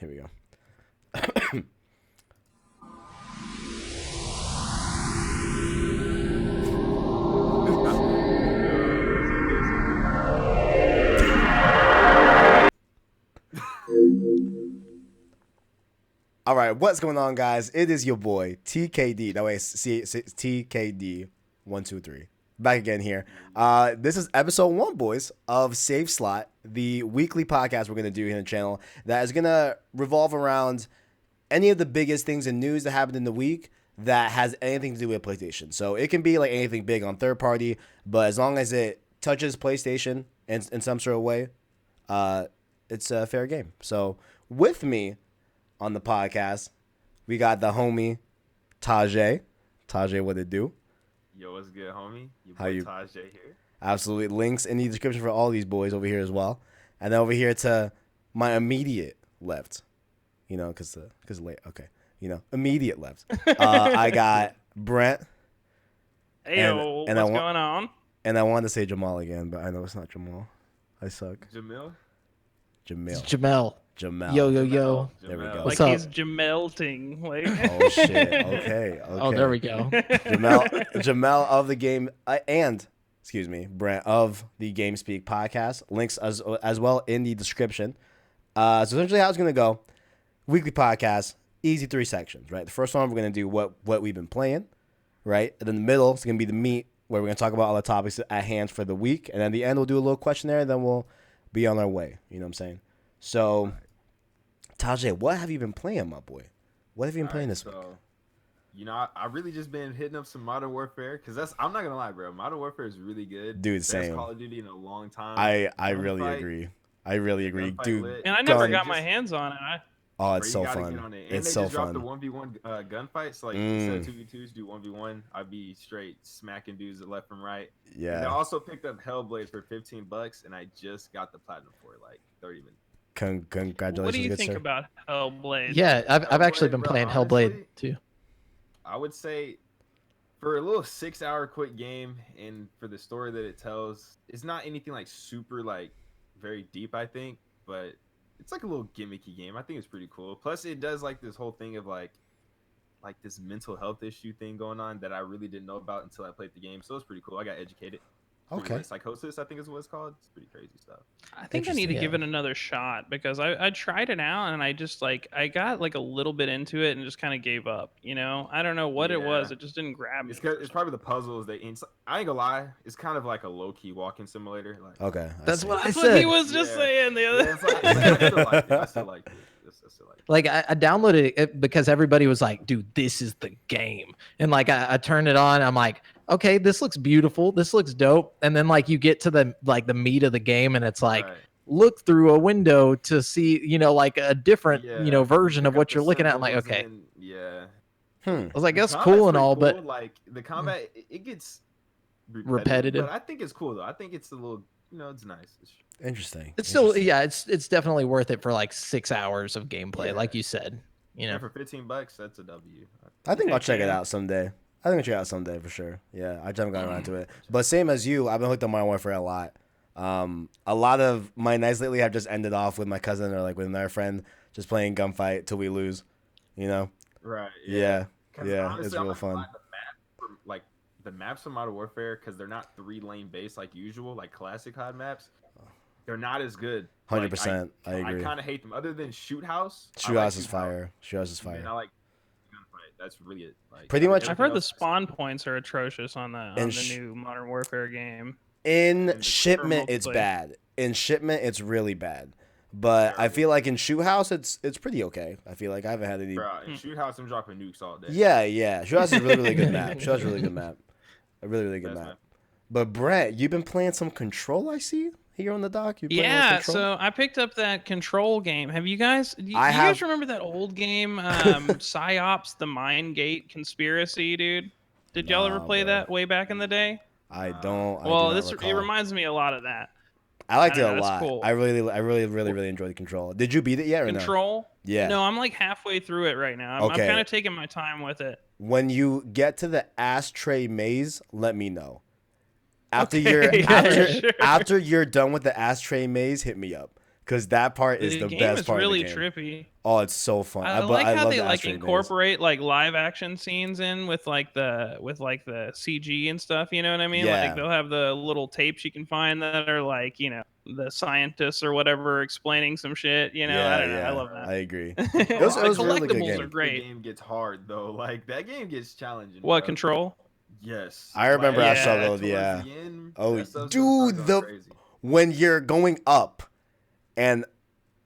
Here we go. All right, what's going on, guys? It is your boy TKD. No, wait, it's TKD123. Back again here. This is episode 1, boys, of Save Slot, the weekly podcast we're gonna do here on the channel that is gonna revolve around any of the biggest things in news that happened in the week that has anything to do with PlayStation. So it can be like anything big on third party, but as long as it touches PlayStation in some sort of way, it's a fair game. So with me on the podcast, we got the homie Tajae. Tajae, what it do? Yo, what's good, homie? Your How boy you? Tajae here. Absolutely. Links in the description for all these boys over here as well. And then over here to my immediate left, you know, because late. Okay, you know, immediate left. I got Brent. Heyo, what's going on? And I wanted to say Jamal again, but I know it's not Jamal. I suck. Jamil? Jamil. It's Jamal. Jamal. Yo, yo, yo. There we go. Like What's up? he's Jamelting. Like. Oh shit. Okay. Oh, there we go. Jamal of the game Brent of the Game Speak podcast. Links as well in the description. So essentially how it's gonna go. Weekly podcast, easy 3 sections, right? The first one we're gonna do what we've been playing, right? And then the middle is gonna be the meat where we're gonna talk about all the topics at hand for the week. And then at the end we'll do a little questionnaire, and then we'll be on our way. You know what I'm saying? So Tajae, what have you been playing, my boy? What have you been playing this week? You know, I really just been hitting up some Modern Warfare because I'm not gonna lie, bro. Modern Warfare is really good. Dude, Best same. Call of Duty in a long time. I really agree. I really agree, Gunfight dude. lit. And I never Gun. got my hands on it. Oh, it's Bro, so you gotta fun. get on it. And It's they so just dropped fun. the 1v1 gunfight. So like instead of 2v2s, do 1v1. I'd be straight smacking dudes left and right. And I Yeah. also picked up Hellblade for $15, and I just got the platinum for it like 30 minutes. Congratulations, What do you good think sir. about Hellblade? Yeah, I've actually been Bro, playing honestly, Hellblade too. I would say for a little 6-hour quick game and for the story that it tells, it's not anything like super like very deep, I think, but it's like a little gimmicky game. I think it's pretty cool. Plus it does like this whole thing of like this mental health issue thing going on that I really didn't know about until I played the game. So it's pretty cool. I got educated. Okay. Psychosis, I think is what it's called. It's pretty crazy stuff. I think I need to Interesting, give yeah. it another shot because I tried it out and I just like I got like a little bit into it and just kind of gave up. You know, I don't know what it was. Yeah. It just didn't grab me. It's probably the puzzles that I ain't gonna lie, it's kind of like a low-key walking simulator. Like Okay. I That's see. what I That's what he said. was just Yeah. saying the other. Yeah, it's like, I still like it. I still like it. Like I downloaded it because everybody was like, "Dude, this is the game," and like I turned it on. I'm like, "Okay, this looks beautiful. This looks dope." And then like you get to the meat of the game, and it's like, Right. look through a window to see, like a different, Yeah. version of Pick up what the you're looking at. I'm like, symbols okay. and yeah. I was like, The that's combat's cool and pretty all, cool. but like the combat, it gets Repetitive. But I think it's cool though. I think it's a little, it's nice. Interesting. it's still, Interesting. yeah, it's definitely worth it for like 6 hours of gameplay, Yeah. like you said. And for $15, that's a W. I think I'll check it Yeah. out someday. I think I'll check it out someday for sure. Yeah, I just haven't gotten around to it. But same as you, I've been hooked on Modern Warfare a lot. A lot of my nights lately have just ended off with my cousin or like with another friend just playing gunfight till we lose. You know? Right. Yeah. 'Cause Yeah, honestly, it's I'm real not gonna fun. lie, the maps from Modern Warfare, because they're not 3-lane based like usual, like classic COD maps. They're not as good. 100%. I agree. I kind of hate them. Other than Shoot House. Shoot House is fire. Shoot House is And I fire. like Gunfight. That's really it. Like, Pretty much- I've heard the everything else- spawn points are atrocious on the sh- new Modern Warfare game. In the shipment, it's multiplayer. bad. In shipment, it's really bad. But I feel like in Shoot House, it's pretty okay. I feel like I haven't had any. Bro, in Shoot House, I'm dropping nukes all day. Yeah. Shoot House is a really, really good map. Shoot House is a really good map. A really, really good Best map. But Brent, you've been playing some Control, I see, here on the dock. You playing Yeah, Control? so I picked up that Control game. Have you guys? You I have- guys remember that old game, Psyops: The Mind Gate Conspiracy, dude? Did y'all ever Nah, play bro. that way back in the day? I don't. I Well, do not it recall. reminds me a lot of that. I liked it I a know, it's lot. cool. I really enjoyed Control. Did you beat it yet or no? Control? Yeah. No, I'm like halfway through it right now. I'm Okay. kind of taking my time with it. When you get to the ashtray maze, let me know. After Okay, you're yeah, sure. after you're done with the ashtray maze, hit me up because that part is the game best is part really of the game. trippy. Oh, it's so fun. I like I how love they the like asteroid maze. incorporate like live action scenes in with like the CG and stuff. You know what I mean? Yeah. Like they'll have the little tapes you can find that are like the scientists or whatever explaining some shit. You know, Yeah, I don't know. yeah, I love that. I agree. The was a really good collectibles game. are great. The game gets hard though. Like that game gets challenging. What bro. Control? Yes. I remember I Like, struggled, towards yeah. the end, Oh, that stuff's gonna start dude, going crazy. when you're going up and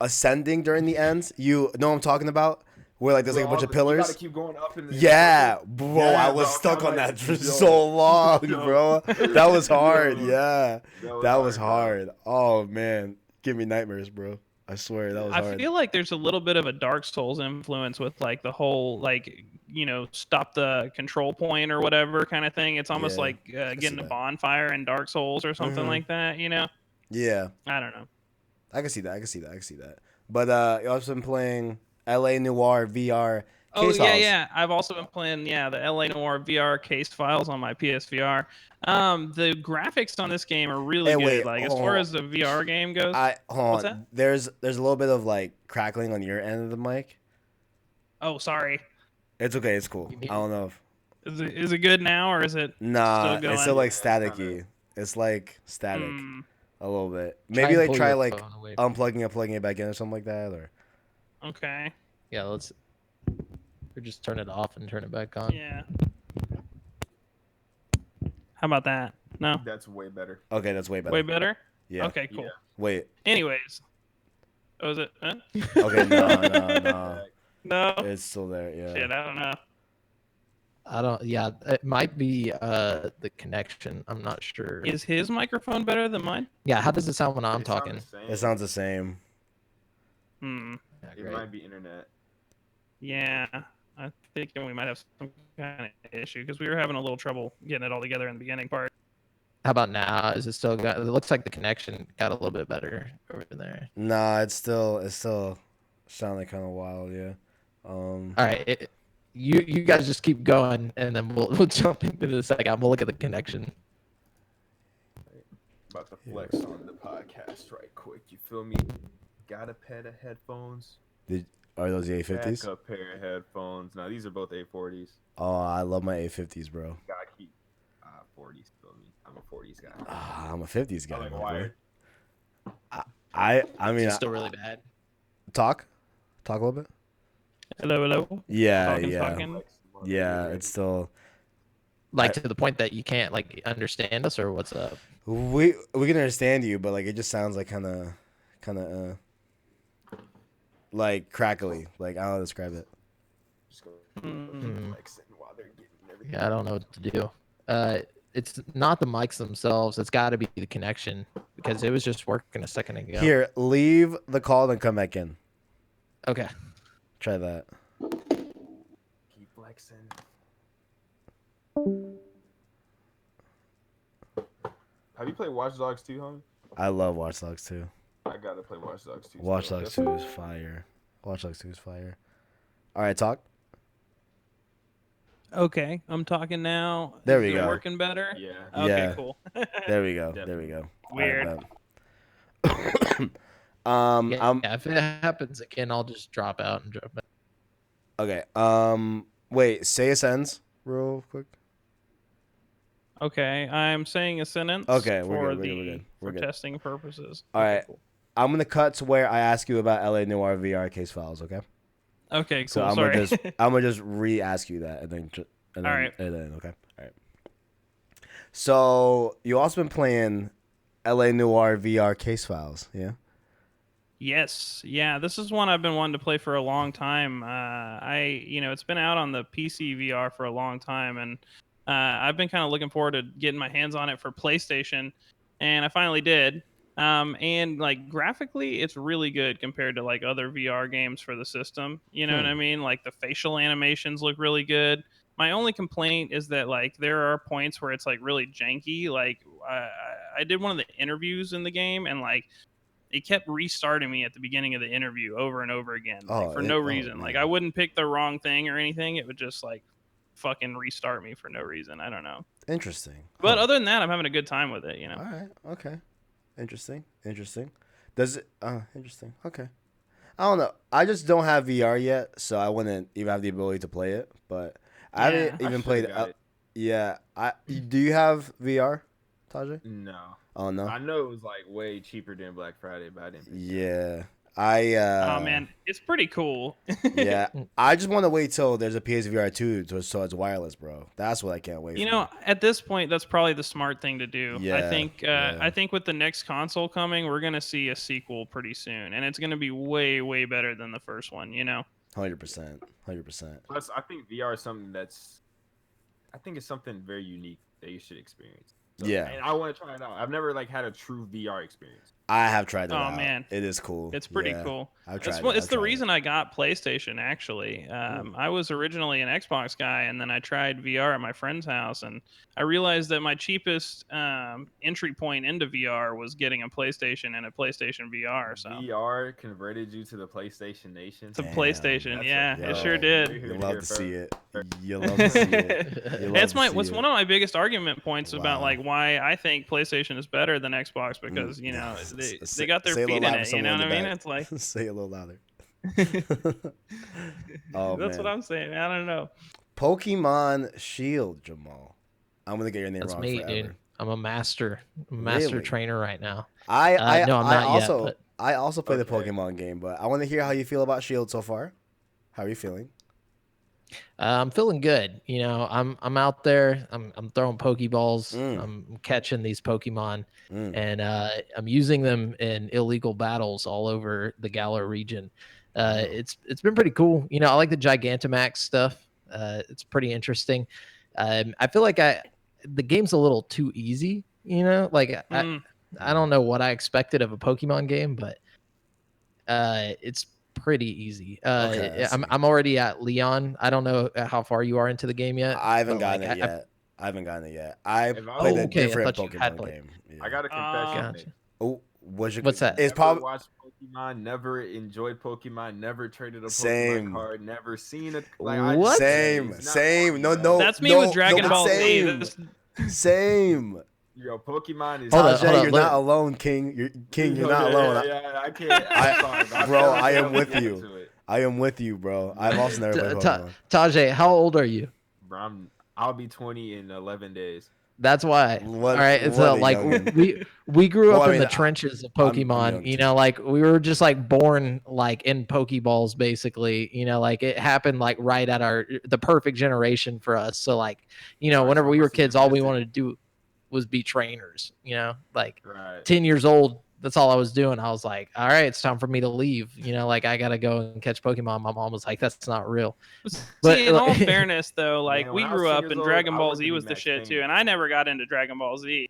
ascending during the ends, you know what I'm talking about? Where like there's like a bunch of You gotta pillars. keep going up in the Yeah, circle. bro, Yeah, I was bro, stuck I'm on like, that for yo, so long, yo. bro. That was hard. Yo. Yeah, that was bro. hard. Oh man, give me nightmares, bro. I swear that was I hard. feel like there's a little bit of a Dark Souls influence with like the whole like stop the control point or whatever kind of thing. It's almost Yeah, like see getting a that. bonfire in Dark Souls or something Mhm. like that. You know? Yeah, I don't know. I can see that. I can see that. I can see that. But you also been playing L.A. Noire VR. Oh Case yeah, files. yeah. I've also been playing the LA Noire VR case files on my PSVR. The graphics on this game are really Hey, good. wait, Like as hold far on. as the VR game goes. Hold What's on. that? There's a little bit of like crackling on your end of the mic. Oh, sorry. It's okay. It's cool. You need- I don't know if Is it good now or is it nah. still going? It's still like Yeah, it's staticky. It's like static Hmm, a little bit. Try Maybe and like pull try your like phone away. unplugging and plugging it back in or something like that. Or okay. Yeah, let's. Or just turn it off and turn it back on. Yeah. How about that? No. That's way better. okay, that's way better. Way better? Yeah. Okay, cool. Yeah. Wait. Anyways. Oh, is it? Huh? Okay. No. No. It's still there. Yeah. Shit, I don't know. I don't. Yeah, it might be the connection. I'm not sure. Is his microphone better than mine? Yeah, how does it sound when I'm It sounds talking? the same. It sounds the same. Hmm. Yeah, It great. might be internet. Yeah. I think we might have some kind of issue because we were having a little trouble getting it all together in the beginning part. How about now? Is it still got? It looks like the connection got a little bit better over there. Nah, it's still sounding kind of wild. Yeah. All right, you guys just keep going, and then we'll jump into the second. I'm gonna look at the connection. About to flex on the podcast right quick. You feel me? Got a pair of headphones. Are those the A50s? Backup pair of headphones. No, these are both A40s. Oh, I love my A50s, bro. Gotta keep 40s. Feel me? I'm a 40s guy. I'm a 50s guy, I like my boy. wired. I mean, It's still really bad. talk a little bit. Hello. Yeah, Talking. yeah. It's still Like to the point that you can't like understand us, or what's up? we can understand you, but like it just sounds like kind of like crackly. Like I don't know how to describe it. Just go Mm. flexing while they're getting everything. Yeah, I don't know what to do. It's not the mics themselves. It's got to be the connection because it was just working a second ago. Here, leave the call and come back in. Okay. Try that. Keep flexing. Have you played Watch Dogs 2, homie? I love Watch Dogs 2. I gotta play Watch Dogs 2. Watch still. Dogs 2 is fire. Watch Dogs 2 is fire. All right, talk. Okay, I'm talking now. There Is we it go. working better? Yeah. Okay, Yeah. cool. There we go. There we go. Weird. All right, bet. Yeah, if it happens again, I'll just drop out and drop back. Okay. Wait. Say a sentence real quick. Okay, I'm saying a sentence. Okay, we're for good, we're good, we're good, we're for good. testing purposes. All Okay, right. cool. I'm gonna cut to where I ask you about LA Noire VR case files. Okay. Okay, cool. So I'm Sorry. gonna just re-ask you that, and then All right. okay. All right. So you also been playing LA Noire VR case files, yeah? Yes, yeah, this is one I've been wanting to play for a long time. It's been out on the PC VR for a long time, and I've been kind of looking forward to getting my hands on it for PlayStation, and I finally did. And like graphically, it's really good compared to like other VR games for the system. You know what I mean? Like the facial animations look really good. My only complaint is that like there are points where it's like really janky. Like I did one of the interviews in the game, and like it kept restarting me at the beginning of the interview over and over again, like, for no reason. Like I man. wouldn't pick the wrong thing or anything. It would just like fucking restart me for no reason. I don't know. Interesting. But Huh. other than that, I'm having a good time with it. You know. All right. Okay. Interesting. Does it? Interesting. Okay. I don't know. I just don't have VR yet, so I wouldn't even have the ability to play it. But I Yeah. haven't I even shoulda played. got it. Yeah. Do you have VR, Tajay? No. Oh no. I know it was like way cheaper than Black Friday, but I didn't. Yeah. Oh man, it's pretty cool. Yeah. I just want to wait till there's a PSVR 2 so it's wireless, bro. That's what I can't wait You for. know, at this point, that's probably the smart thing to do. Yeah, I think with the next console coming, we're gonna see a sequel pretty soon, and it's gonna be way, way better than the first one. You know. 100%. 100%. Plus, I think VR is something I think it's something very unique that you should experience. So, Yeah. And I want to try it out. I've never like had a true VR experience. I have tried it Oh, out. man. It is cool. It's pretty Yeah. cool. I've It's, tried it. it's the reason I got PlayStation, actually. I was originally an Xbox guy, and then I tried VR at my friend's house, and I realized that my cheapest entry point into VR was getting a PlayStation and a PlayStation VR. So VR converted you to the PlayStation Nation. to Damn, PlayStation, yeah, Yo, it sure you did. heard You it love here to see first. it. You love to see it. You love It's to see one it. of my biggest argument points about Wow. like why I think PlayStation is better than Xbox because you know they got their Say it a feet little in louder it. for You know someone what I in mean? the It's like back. Say it a little louder. Oh, that's man. what I'm saying. I don't know. Pokemon Shield, Jamal. I'm gonna get your name That's wrong me, forever. dude. I'm a master Really? trainer right now. No, I'm not also yet, I also play the Okay. Pokemon game, but I want to hear how you feel about Shield so far. How are you feeling? I'm feeling good. You know, I'm out there. I'm throwing Pokeballs. Mm. I'm catching these Pokemon, Mm. and I'm using them in illegal battles all over the Galar region. It's been pretty cool. You know, I like the Gigantamax stuff. It's pretty interesting. I feel like the game's a little too easy. You know, like I don't know what I expected of a Pokemon game, but it's pretty easy. Okay, I see. I'm already at Leon. I don't know how far you are into the game yet. I haven't but, gotten like, it yet. I haven't gotten it yet. I If I played was- a okay, I different thought you had Pokemon played. game. Yeah. I got a confession. to Gotcha. make. Oh, What's that? It's Never probably watched Pokemon. Never enjoyed Pokemon. Never traded a Pokemon Same. card. Never seen a What? same. It's not Same. funny, No, bro. no. That's me no, with Dragon no, Ball Z. same. That's- Same. Yo, Pokemon is. Hold up, Tajae, you're let- not alone, King. You're not Yeah, alone. Yeah, I can't. I'm sorry, Bro, feel I am like with get you. into it. I am with you, bro. I've also never played Pokemon. Tajay, how old are you? Bro, I'll be 20 in 11 days. That's why. What- All right, it's what a like youngin'. we grew Well, up I in mean, the trenches of I'm Pokemon. young You too. know, like we were just like born like in Pokeballs, basically. You know, like it happened like right at the perfect generation for us. So like, you know, Right, whenever so we I were must have kids, all we missed it. wanted to do was be trainers. You know, like Right. 10 years old. That's all I was doing. I was like, all right, it's time for me to leave. You know, like I gotta go and catch Pokemon. My mom was like, that's not real. But, See, in all like- fairness, though, like Man, we when I was grew 10 up years and old, Dragon I Ball wanted Z to be was the Max shit Payne. too, and I never got into Dragon Ball Z.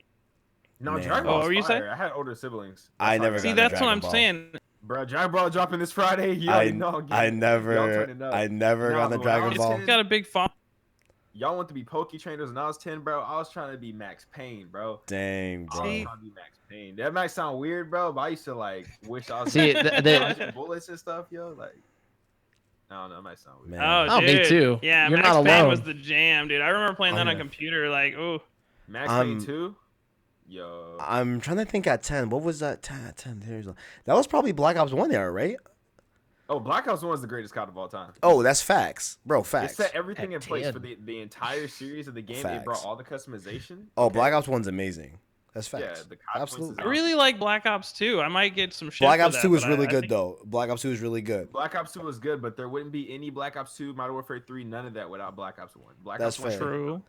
No, Man. Dragon Oh, Ball what were you was fire. saying? I had older siblings. I That's how never I See, got got into that's what Dragon I'm Ball. saying. Bro, Dragon Ball dropping this Friday. You I already know. Gang. I Y'all never turning up. I never Nah, got the but when I Dragon was Ball. 10 It's got a big font. Y'all want to be Poke trainers when I was 10, bro. I was trying to be Max Payne, bro. Dang, I was bro. trying to be Max Payne. That might sound weird, bro, but I used to like wish I was See, dodging bullets and stuff, yo. Like, I don't know, it might sound weird. Man. Oh, Oh, me dude. too. Yeah, You're Max not Payne alone. was the jam, dude. I remember playing that Oh, on yeah. computer. Like, oh, Max I'm- Payne 2? Yo. I'm trying to think at 10. What was that? 10 years old. That was probably Black Ops 1 era, right? Oh, Black Ops 1 is the greatest COD of all time. Oh, that's facts. Bro, It facts. set everything At in place 10. for the entire series of the game. It Facts. brought all the customization. Oh, Okay. Black Ops 1's amazing. That's Yeah, facts. the consequences Absolutely. I really like Black Ops 2. I might get some shit. Black for Ops that, 2 is but really I good, think- though. Black Ops 2 is really good. Black Ops 2 was good, but there wouldn't be any Black Ops 2, Modern Warfare 3, none of that without Black Ops 1. Black That's Ops 1 fair. True.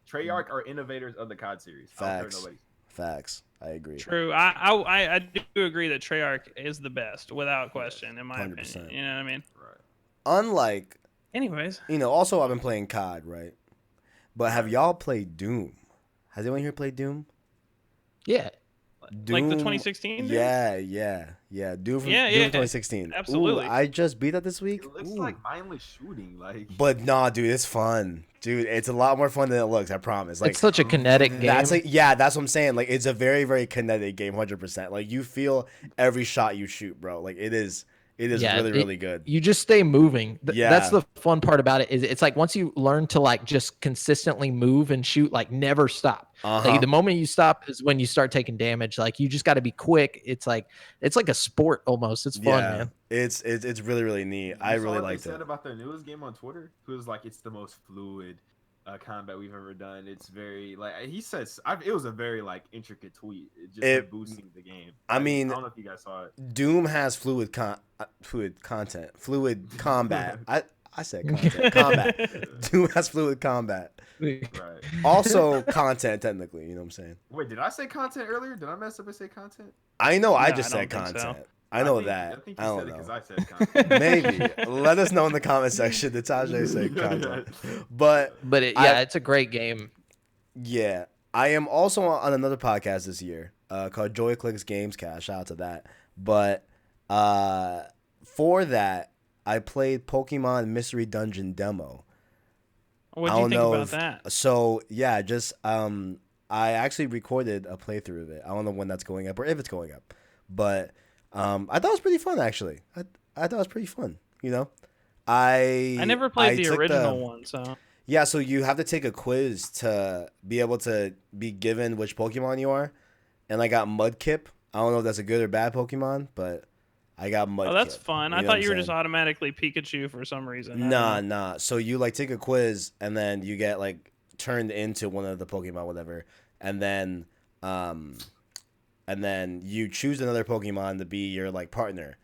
Treyarch are innovators of the COD series. I don't care Facts. what nobody. Facts. I agree. True. I do agree that Treyarch is the best, without question, in my 100%. opinion. You know what I mean? Right. Unlike, Anyways, also I've been playing COD, right? But have y'all played Doom? Has anyone here played Doom? Yeah. like the 2016. dude? Yeah. Doom from, Yeah, Doom yeah. 2016. Absolutely. Ooh, I just beat that this week. It looks Ooh. like mindless shooting. Like, But nah, dude, it's fun. Dude, it's a lot more fun than it looks, I promise. Like It's such a kinetic game. that's like that's what I'm saying. Like it's a very, very kinetic game, 100%. Like you feel every shot you shoot, bro. Like it is It is really good. You just stay moving. Yeah. That's the fun part about it. Is it's like once you learn to like just consistently move and shoot, like never stop. Like the moment you stop is when you start taking damage. Like you just got to be quick. It's like a sport almost. It's fun, man. It's really neat. I really liked They it. said about their newest game on Twitter. Who was like, it's the most fluid combat we've ever done. It's very like he says. It was a very like intricate tweet. Just boosting the game. I mean, I don't know if you guys saw it. Doom has fluid combat. I said content. Combat. Doom has fluid combat. Right. Also content, technically. You know what I'm saying? Wait, did I say content earlier? Did I mess up and say content? I know. I just I said don't think content. so. I know I that. think I you don't said it know. because I said content. Maybe. Let us know in the comment section. Did Tajae say content? But it's a great game. yeah, I am also on another podcast this year called Joy Clicks Gamescast. Shout out to that. But for that, I played Pokemon Mystery Dungeon demo. What do you think about that? So yeah, just I actually recorded a playthrough of it. I don't know when that's going up or if it's going up, but I thought it was pretty fun actually. I thought it was pretty fun. You know, I never played the original one, so yeah. So you have to take a quiz to be able to be given which Pokemon you are, and I got Mudkip. I don't know if that's a good or bad Pokemon, but I got Mudkip. Oh, that's fun. You I know thought what you were I'm just saying? automatically Pikachu for some reason. Nah. So you like take a quiz and then you get like turned into one of the Pokemon, whatever, and then you choose another Pokemon to be your like partner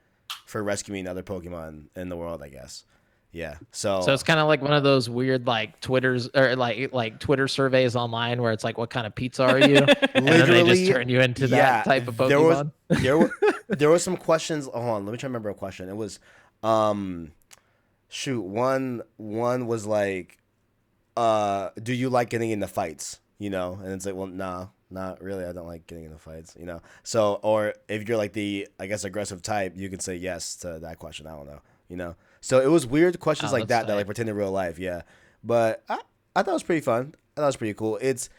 for rescuing other Pokemon in the world, I guess. Yeah. So it's kind of like one of those weird like Twitters or like Twitter surveys online where it's like, what kind of pizza are you? And then they just turn you into that type of Pokemon. There were some questions. Hold on, let me try to remember a question. It was, shoot, one was like, do you like getting into fights? You know, and it's like, well, nah, not really. I don't like getting into fights. You know, so or if you're like the I guess aggressive type, you can say yes to that question. I don't know. You know, so it was weird questions like that like pretend in real life. Yeah, but I thought it was pretty fun. I thought it was pretty cool. It's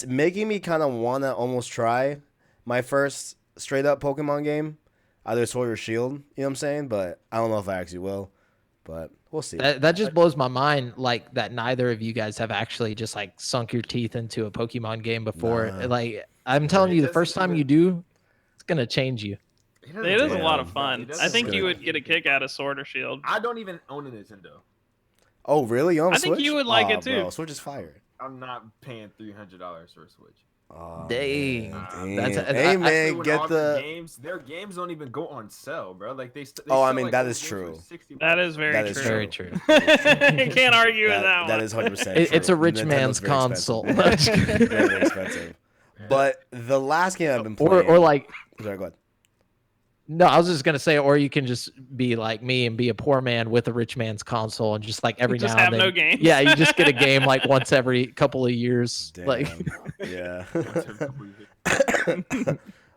making me kind of wanna almost try my first straight up Pokemon game, either Sword or Shield. You know what I'm saying? But I don't know if I actually will. But we'll see. That just blows my mind, like that neither of you guys have actually just like sunk your teeth into a Pokemon game before. Nah. Like I'm telling you, the first time you do, it's gonna change you. It is a lot of fun. I think you would get a kick out of Sword or Shield. I don't even own a Nintendo. Oh really? You on I think Switch? you would like it too. Bro, Switch is fire. I'm not paying $300 for a Switch. Oh, Dang. Hey man, get the games. Their games don't even go on sale, bro. Like they Oh, I sell, mean, like, that old is games true. for $60. That is That is Very true. You can't argue with that one. That is 100% It's true. a rich Nintendo's man's very console. expensive. Very expensive. But the last game I've been playing, or like sorry, go ahead. no, I was just gonna say, or you can just be like me and be a poor man with a rich man's console and just like every Just now have and then. no games. Yeah, you just get a game like once every couple of years. Damn. Like Yeah.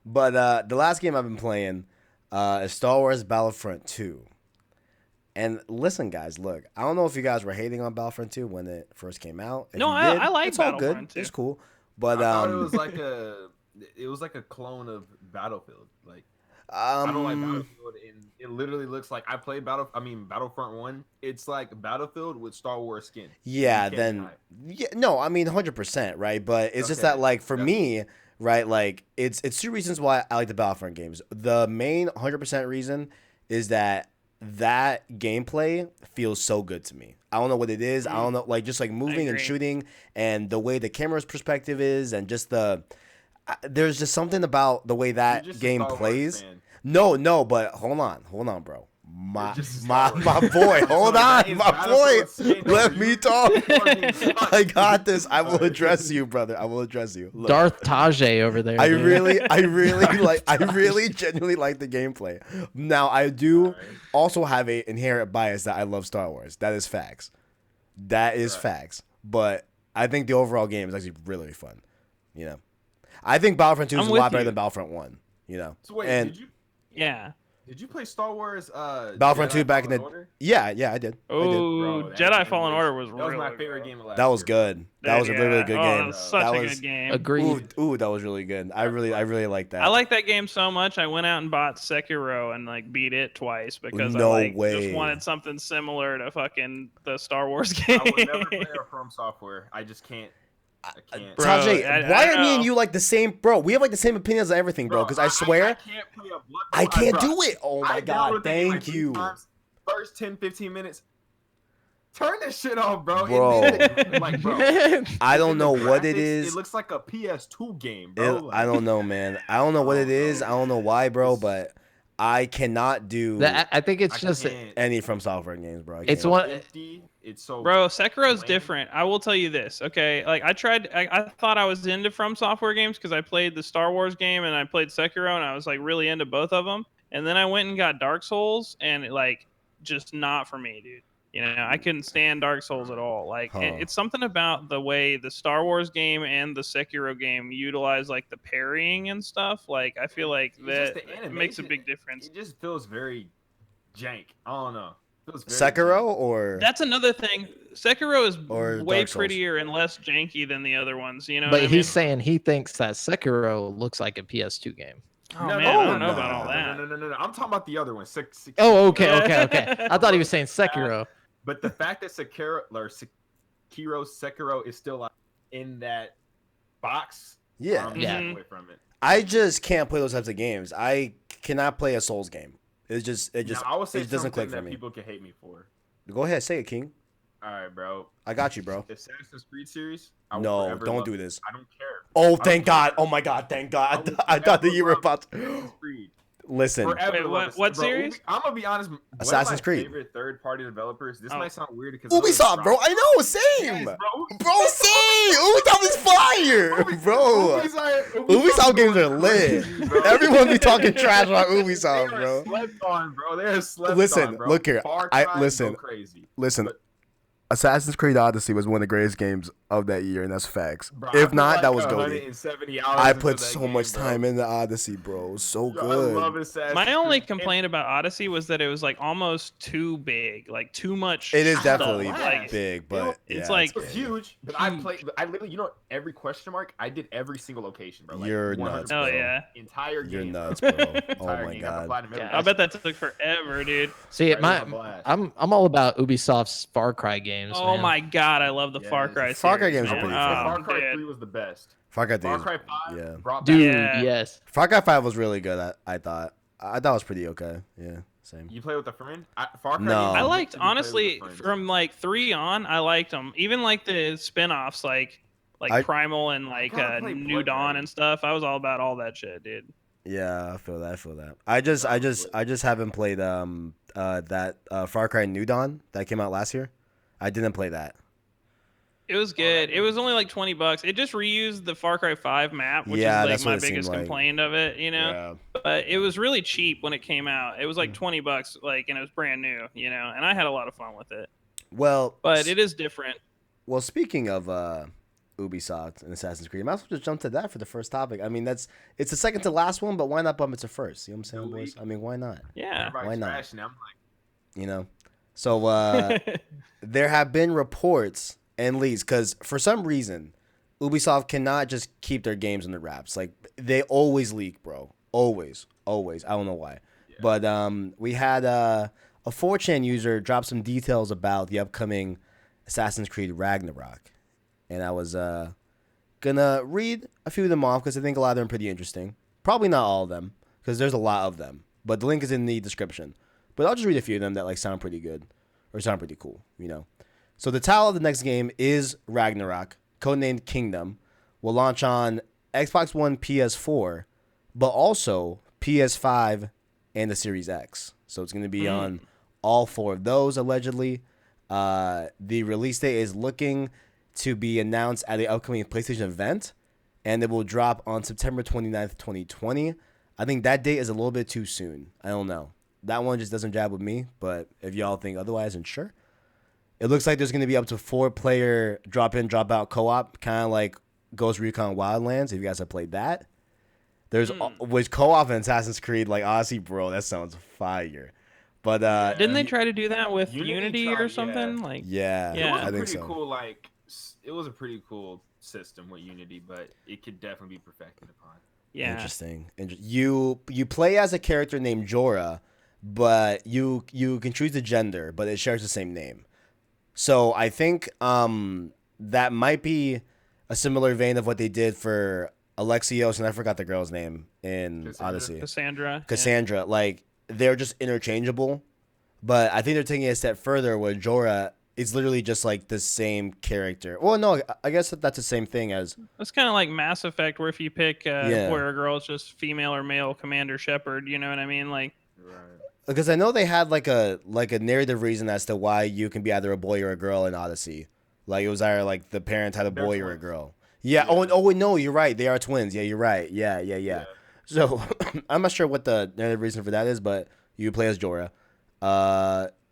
But the last game I've been playing is Star Wars Battlefront 2. And listen, guys, look, I don't know if you guys were hating on Battlefront 2 when it first came out. If No, you did, I like it's all Battlefront good. 2. It's cool. But I thought it was like a clone of Battlefield. Like I don't like Battlefield, and it literally looks like I played Battlefront 1. It's like Battlefield with Star Wars skin. yeah, You can't then deny it. yeah, no, I mean 100%, right? But it's just Okay, that like for that's- me, right? Like it's two reasons why I like the Battlefront games. The main 100% reason is that gameplay feels so good to me. I don't know what it is. I don't know, like just like moving and agree. shooting and the way the camera's perspective is and just there's just something about the way that You're just a game Star Wars plays. fan. No, but hold on, bro. My You're just a my Star Wars my fan. boy, hold That on, is my boy. Battlefield skin. Let You- me talk. you are being sucked. I got this. I will Sorry. address you, brother. I will address you. Look, Darth Tajae over there. I dude. really genuinely like the gameplay. Now I do Alright. also have a inherent bias that I love Star Wars. That is facts. That is Right. facts. But I think the overall game is actually really fun. You know, I think Battlefront 2 is I'm a with lot better you. than Battlefront 1. You know, So wait, and did you? Yeah. Did you play Star Wars? Battlefront 2 Jedi back in Fallen the Order? Yeah, I did. Oh, Bro, that Jedi game Fallen Order was that was really my favorite good. game of last That was year, bro. good. That was a really, really good Oh, game. that was such That a was good game. Agreed. ooh, that was really good. I really like that. I like that game so much. I went out and bought Sekiro and like beat it twice because I No like way. just wanted something similar to fucking the Star Wars I game. would never play a From Software. I just can't. I can't. Bro, Tajay, I why don't are me and know. you like the same, bro? We have like the same opinions on everything, bro. Because I swear, I can't play a Blood I Bowl. can't bro, do it. Oh my I god, downloaded the game, thank 3 you, times. First 10, 15 minutes. Turn this shit off, bro. Bro. And then, like, bro. I don't and then know the what it graphics, is. It looks like a PS2 game, bro. I don't know, man. I don't know what it is. I don't know why, bro. But I cannot do I think it's just can't. any From Software games, bro. I It's can't. one- empty. It's so Bro, Sekiro's bland. different. I will tell you this, okay? Like I thought I was into From Software games because I played the Star Wars game and I played Sekiro and I was like really into both of them. And then I went and got Dark Souls and it, like just not for me, dude. You know, I couldn't stand Dark Souls at all. Like it's something about the way the Star Wars game and the Sekiro game utilize like the parrying and stuff. Like I feel like It's just that the it makes a animation. big difference. It just feels very jank. I don't know. It feels very Sekiro jank. or That's another thing. Sekiro is Or way Dark Souls. prettier and less janky than the other ones. You know, but what I he's mean? saying he thinks that Sekiro looks like a PS2 game. Oh No, man, no, I no, don't know no, about all that. No. I'm talking about the other one. Oh, okay. I thought he was saying Sekiro. But the fact that Sekiro is still like, in that box, yeah. I'm Yeah. staying away from it. I just can't play those types of games. I cannot play a Souls game. It just Now, I will say it doesn't something click for that me. people can hate me for. Go ahead, say it, King. All right, bro. I got you, bro. The Assassin's Creed series. I will No, forever don't love do it. this. I don't care. Oh, I thank don't God. care. Oh my God, thank I God. will I thought that you were forever about to. love Assassin's Creed. Listen, Forever Wait, love what bro, series? I'm gonna be honest. One Assassin's of my Creed. favorite third-party developers. This Oh. might sound weird because Ubisoft, bro. I know, same. Yes, bro. Bro, same. Ubisoft is fire, bro. Ubisoft games are lit. crazy, bro. Everyone be talking trash about They Ubisoft, are bro. slept on, bro. They are slept Listen, on, bro. look here. Far I- Cry, listen. go crazy. Listen, But- Assassin's Creed Odyssey was one of the greatest games of that year, and that's facts. Bro, I If put not, like that was goated. 170 hours I into put that so game, much bro. time into Odyssey, bro. It was so Bro, I love good. Assassin's My only Creed. complaint about Odyssey was that it was like almost too big, like too much. It is stuff. definitely like big, but it's yeah, like- It was huge, but I played. I literally, every question mark. I did every single location, bro. Like You're 100%. nuts, oh bro. yeah. Entire game. You're bro. nuts, bro. Oh Entire my game. Got the God. platinum Yeah, everything. I bet that took forever, dude. See, Right, it was a blast. I'm all about Ubisoft's Far Cry games. Oh man. my god, I love the Far Yes. Cry. Far Cry series, games are man. pretty Oh, fun. Far Cry dude. 3 was the best. Far Cry Far 3. Cry 5 yeah. brought back. Dude, Yeah. yes. Far Cry 5 was really good. I thought. I thought it was pretty okay. Yeah, same. You play with a friend? Far Cry No. games I are meant liked to be played with honestly a friend. from like 3 on. I liked them. Even like the spin-offs, like I- Primal and like gotta play New Blood Dawn Dragon. and stuff. I was all about all that shit, dude. Yeah, I feel that. I just haven't played that Far Cry New Dawn that came out last year. I didn't play that. It was good. It was only like $20. It just reused the Far Cry 5 map, which Yeah, is that's like what my it seemed biggest like. complaint of it, you know. But it was really cheap when it came out. It was like $20, like, and it was brand new, you know. And I had a lot of fun with it. Well, But it is different. well, speaking of Ubisoft and Assassin's Creed, I might as well just jump to that for the first topic. I mean, it's the second to last one, but why not bump it to first? You know what I'm saying, boys? I mean, why not? Yeah. Why not? Trashing it. I'm like, You know. So there have been reports and leaks because for some reason Ubisoft cannot just keep their games in the wraps. Like they always leak, bro. Always. I don't know why. Yeah. But we had a 4chan user drop some details about the upcoming Assassin's Creed Ragnarok, and I was gonna read a few of them off because I think a lot of them are pretty interesting. Probably not all of them because there's a lot of them, but the link is in the description. But I'll just read a few of them that like sound pretty good or sound pretty cool, you know. So the title of the next game is Ragnarok, codenamed Kingdom. Will launch on Xbox One, PS4, but also PS5 and the Series X. So it's going to be on all 4 of those allegedly. The release date is looking to be announced at the upcoming PlayStation event, and it will drop on September 29th, 2020. I think that date is a little bit too soon. I don't know. That one just doesn't jab with me, but if y'all think otherwise, then sure. It looks like there's going to be up to 4-player drop-in, drop-out co-op, kind of like Ghost Recon Wildlands, if you guys have played that. There's with co-op in Assassin's Creed, like honestly, bro, that sounds fire. But Didn't they try to do that with Unity Unity tried, or something? yeah. Like, yeah, Yeah. I think pretty so. cool. Like it was a pretty cool system with Unity, but it could definitely be perfected upon. yeah. Interesting. You play as a character named Jorah, but you can choose the gender, but it shares the same name. So I think that might be a similar vein of what they did for Alexios, and I forgot the girl's name in Cassandra? Odyssey. Cassandra. Cassandra. Like they're just interchangeable, but I think they're taking it a step further where Jorah is literally just like the same character. Well, no, I guess that's the same thing as It's kind of like Mass Effect, where if you pick Yeah. where a girl is just female or male Commander Shepard, you know what I mean? Like, Right. because I know they had like a narrative reason as to why you can be either a boy or a girl in Odyssey. Like it was either like the parents had a They're boy or a twins. girl. Yeah. Oh, no, you're right. They are twins. Yeah, you're right. Yeah. So I'm not sure what the narrative reason for that is, but you play as Jorah.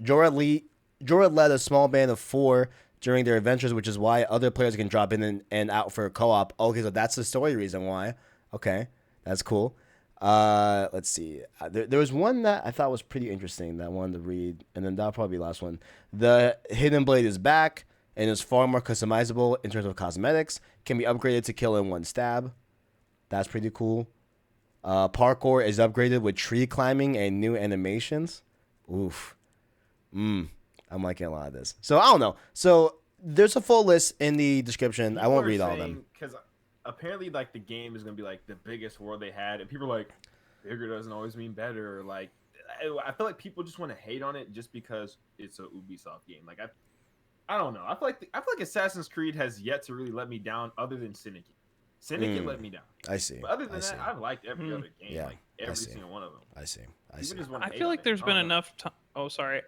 Jorah led a small band of 4 during their adventures, which is why other players can drop in and out for a co-op. Okay, so that's the story reason why. Okay, that's cool. Let's see. There was one that I thought was pretty interesting that I wanted to read, and then that'll probably be the last one. The Hidden Blade is back and is far more customizable in terms of cosmetics. Can be upgraded to kill in one stab. That's pretty cool. Parkour is upgraded with tree climbing and new animations. Oof. I'm liking a lot of this. So I don't know. So there's a full list in the description. I won't read all of them. Because apparently, like, the game is gonna be like the biggest world they had, and people are like, bigger doesn't always mean better. Or, like, I feel like people just want to hate on it just because it's a Ubisoft game. Like, I don't know. I feel like Assassin's Creed has yet to really let me down, other than Syndicate. Syndicate let me down. I see. But other than that, I've liked every other game. Yeah, like I every see. single one of them. I see. People just wanna I hate feel on like it. there's I been don't know. enough time. Oh, sorry.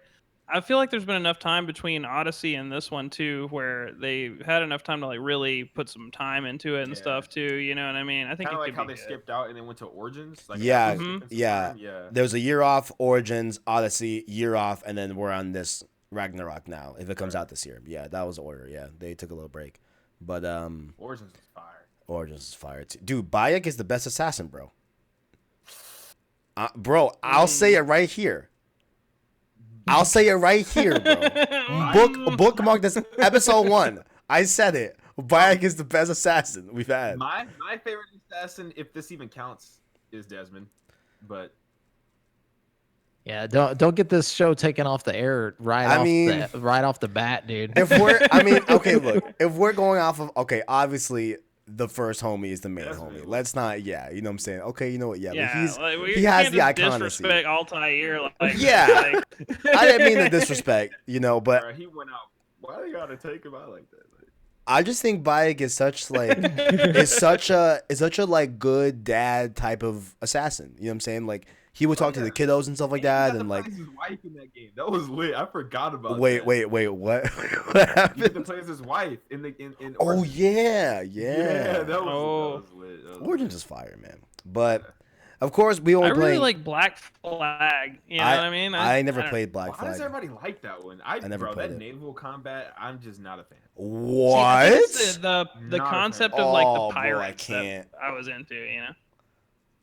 I feel like there's been enough time between Odyssey and this one too, where they had enough time to like really put some time into it and Yeah. stuff too. You know what I mean? I think Kind it of like could how be they good. skipped out and then went to Origins. Like Yeah, after skipping some time, yeah. There was a year off, Origins, Odyssey, year off, and then we're on this Ragnarok now. If it comes out this year, yeah, that was the order. Yeah, they took a little break, but Origins was fire. Origins is fire too. Dude, Bayek is the best assassin, bro. Bro, I'll say it right here. I'll say it right here, bro. Bookmark this episode 1. I said it. Bayek is the best assassin we've had. My favorite assassin, if this even counts, is Desmond. But Yeah, don't get this show taken off the air right off the bat, dude. Okay, look, if we're going off of, obviously the first homie is the main Desmond. homie. Let's not, you know what I'm saying? Okay, you know what? Yeah, Yeah, he has the can't just iconicity. disrespect Altair. Like, Yeah. like- I didn't mean to disrespect, but bro, he went out. Why they gotta take him out like that? Like, I just think Bayek is such is such a like good dad type of assassin. You know what I'm saying? Like he would talk to the kiddos and stuff like that, and like his wife in that game. That was lit. I forgot about. wait, that. what? What He get to happened? play as his wife in Oh Origins. yeah. Yeah, that was lit. That was Origins lit. is fire, man. But of course, we I only really play. like Black Flag. You know what I mean? I never don't- played Black Why does Flag. everybody like that one? I never bro, played that it. naval combat, I'm just not a fan. See, I What? think it's the Not a concept fan. of like Oh, the bro, I pirates can't. that I was into. You know,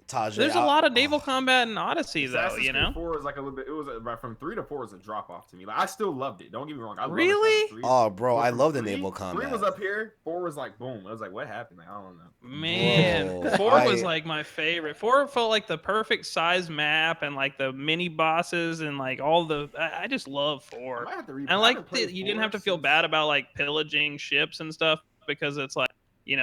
Tajae, there's a lot of naval combat in Odyssey though. Assassin's You Creed know, 4 was like a little bit. It was from 3 to 4 was a drop off to me. Like I still loved it. Don't get me wrong. I love Really? Assassin's Creed. Oh, bro, But I from love the 3 naval 3 combat. was up here. 4 was like boom. I was like, what happened? Like I don't know. man, Bro, 4 was I- like my favorite. 4 felt like the perfect size map and like the mini bosses and like all the. I just love I 4. might have to replay. I I like haven't played that you didn't 4 have to feel since- bad about like pillaging ships and stuff because it's like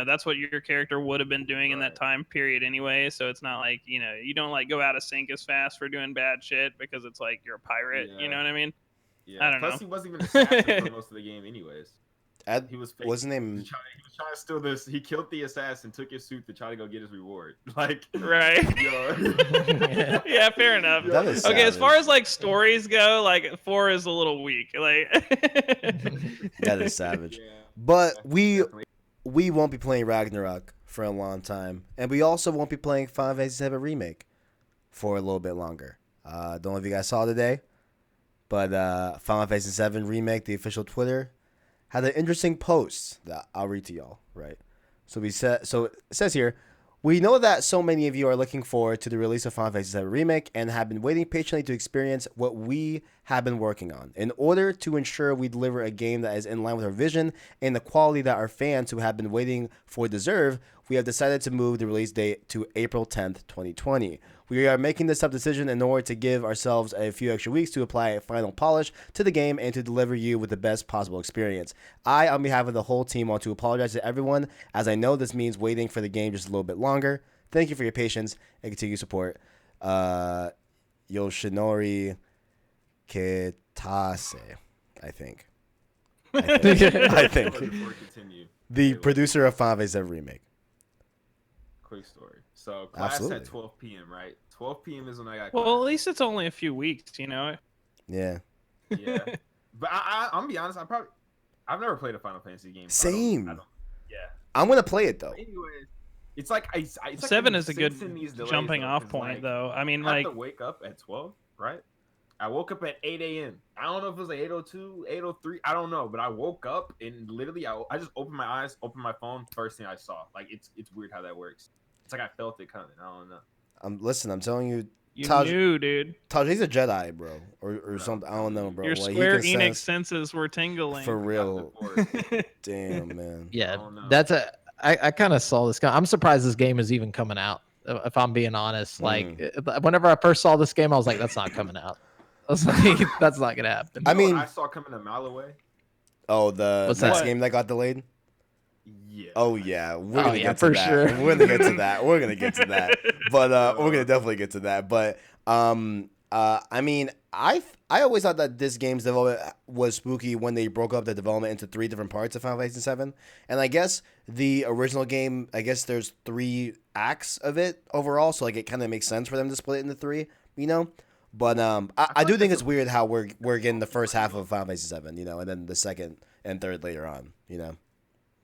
that's what your character would have been doing in that Right. time period anyway. So it's not like you don't like go out of sync as fast for doing bad shit because it's like you're a pirate. You know Yeah. what I mean? Yeah. I don't Plus, know. he wasn't even assassin for most of the game, anyways. Ed, He was fake. what's his He name? was trying to steal this. He killed the assassin, took his suit to try to go get his reward. Like, Right. yo. Yeah, fair enough. That is Okay, as far savage. as like stories go, like 4 is a little weak. Like That is savage. Yeah. But Definitely. we won't be playing Ragnarok for a long time, and we also won't be playing Final Fantasy VII Remake for a little bit longer. Don't know if you guys saw today, but Final Fantasy VII Remake, the official Twitter, had an interesting post that I'll read to y'all. Right, so it says here, We know that so many of you are looking forward to the release of Final Fantasy VII Remake and have been waiting patiently to experience what we have been working on. In order to ensure we deliver a game that is in line with our vision and the quality that our fans who have been waiting for deserve, we have decided to move the release date to April 10th, 2020. We are making this tough decision in order to give ourselves a few extra weeks to apply a final polish to the game and to deliver you with the best possible experience. I, on behalf of the whole team, want to apologize to everyone, as I know this means waiting for the game just a little bit longer. Thank you for your patience and continued support. Yoshinori Kitase, I think. I think. Before we continue, The producer of Final Fantasy VII Remake. quick story. So class Absolutely. at 12 p.m. Right? 12 p.m. is when I got. Well, at class. least it's only a few weeks, you know. Yeah. Yeah, but I'm gonna be honest. I've never played a Final Fantasy game. So Same. I don't, yeah. I'm going to play it, though. But anyways, it's like it's like 7 I'm is a good sensing these delays, jumping though, off 'cause, point, like, though. I mean, I have like, to wake up at 12, right? I woke up at 8 a.m. I don't know if it was like 8:02, 8:03. I don't know, but I woke up and literally I just opened my eyes, opened my phone. First thing I saw, like it's weird how that works. It's like I felt it coming. I don't know. Listen, I'm telling you, you Taj- knew, dude. He's a Jedi, bro, or Bro, something. I don't know, bro. Your Like, he Square can Enix sense- senses were tingling. for real. Got the force. Damn, man. Yeah, don't know. that's a. I kind of saw this. I'm surprised this game is even coming out. If I'm being honest, like whenever I first saw this game, I was like, "That's not coming out." I was like, "That's not gonna happen." I You know what mean- I saw coming a mile away. Oh, the What's next that? game that got delayed? Yeah. Oh, yeah. We're Oh, going to yeah, get to for that. sure. We're going to get to that. We're going to get to that. But we're going to definitely get to that. But, I mean, I always thought that this game's development was spooky when they broke up the development into 3 different parts of Final Fantasy VII. And I guess the original game, I guess there's 3 acts of it overall. So, like, it kind of makes sense for them to split it into 3, you know? But I do think it's weird how we're getting the first half of Final Fantasy VII, you know, and then the second and third later on, you know?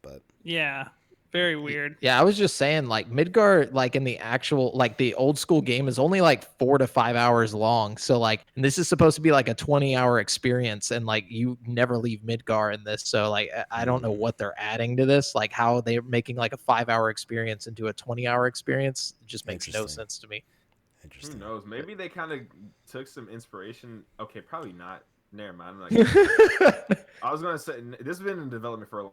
But Yeah, very weird. Yeah, I was just saying, like Midgar, like in the actual, like the old school game is only like 4 to 5 hours long. So like, and this is supposed to be like a 20-hour experience, and like you never leave Midgar in this. So like, I don't know what they're adding to this, like how they're making like a 5-hour experience into a 20-hour experience. It just makes no Interesting. sense to me. Who interesting. knows? Maybe they kind of took some inspiration. Okay, probably not. Never mind. I'm not I was gonna say this has been in development for a long.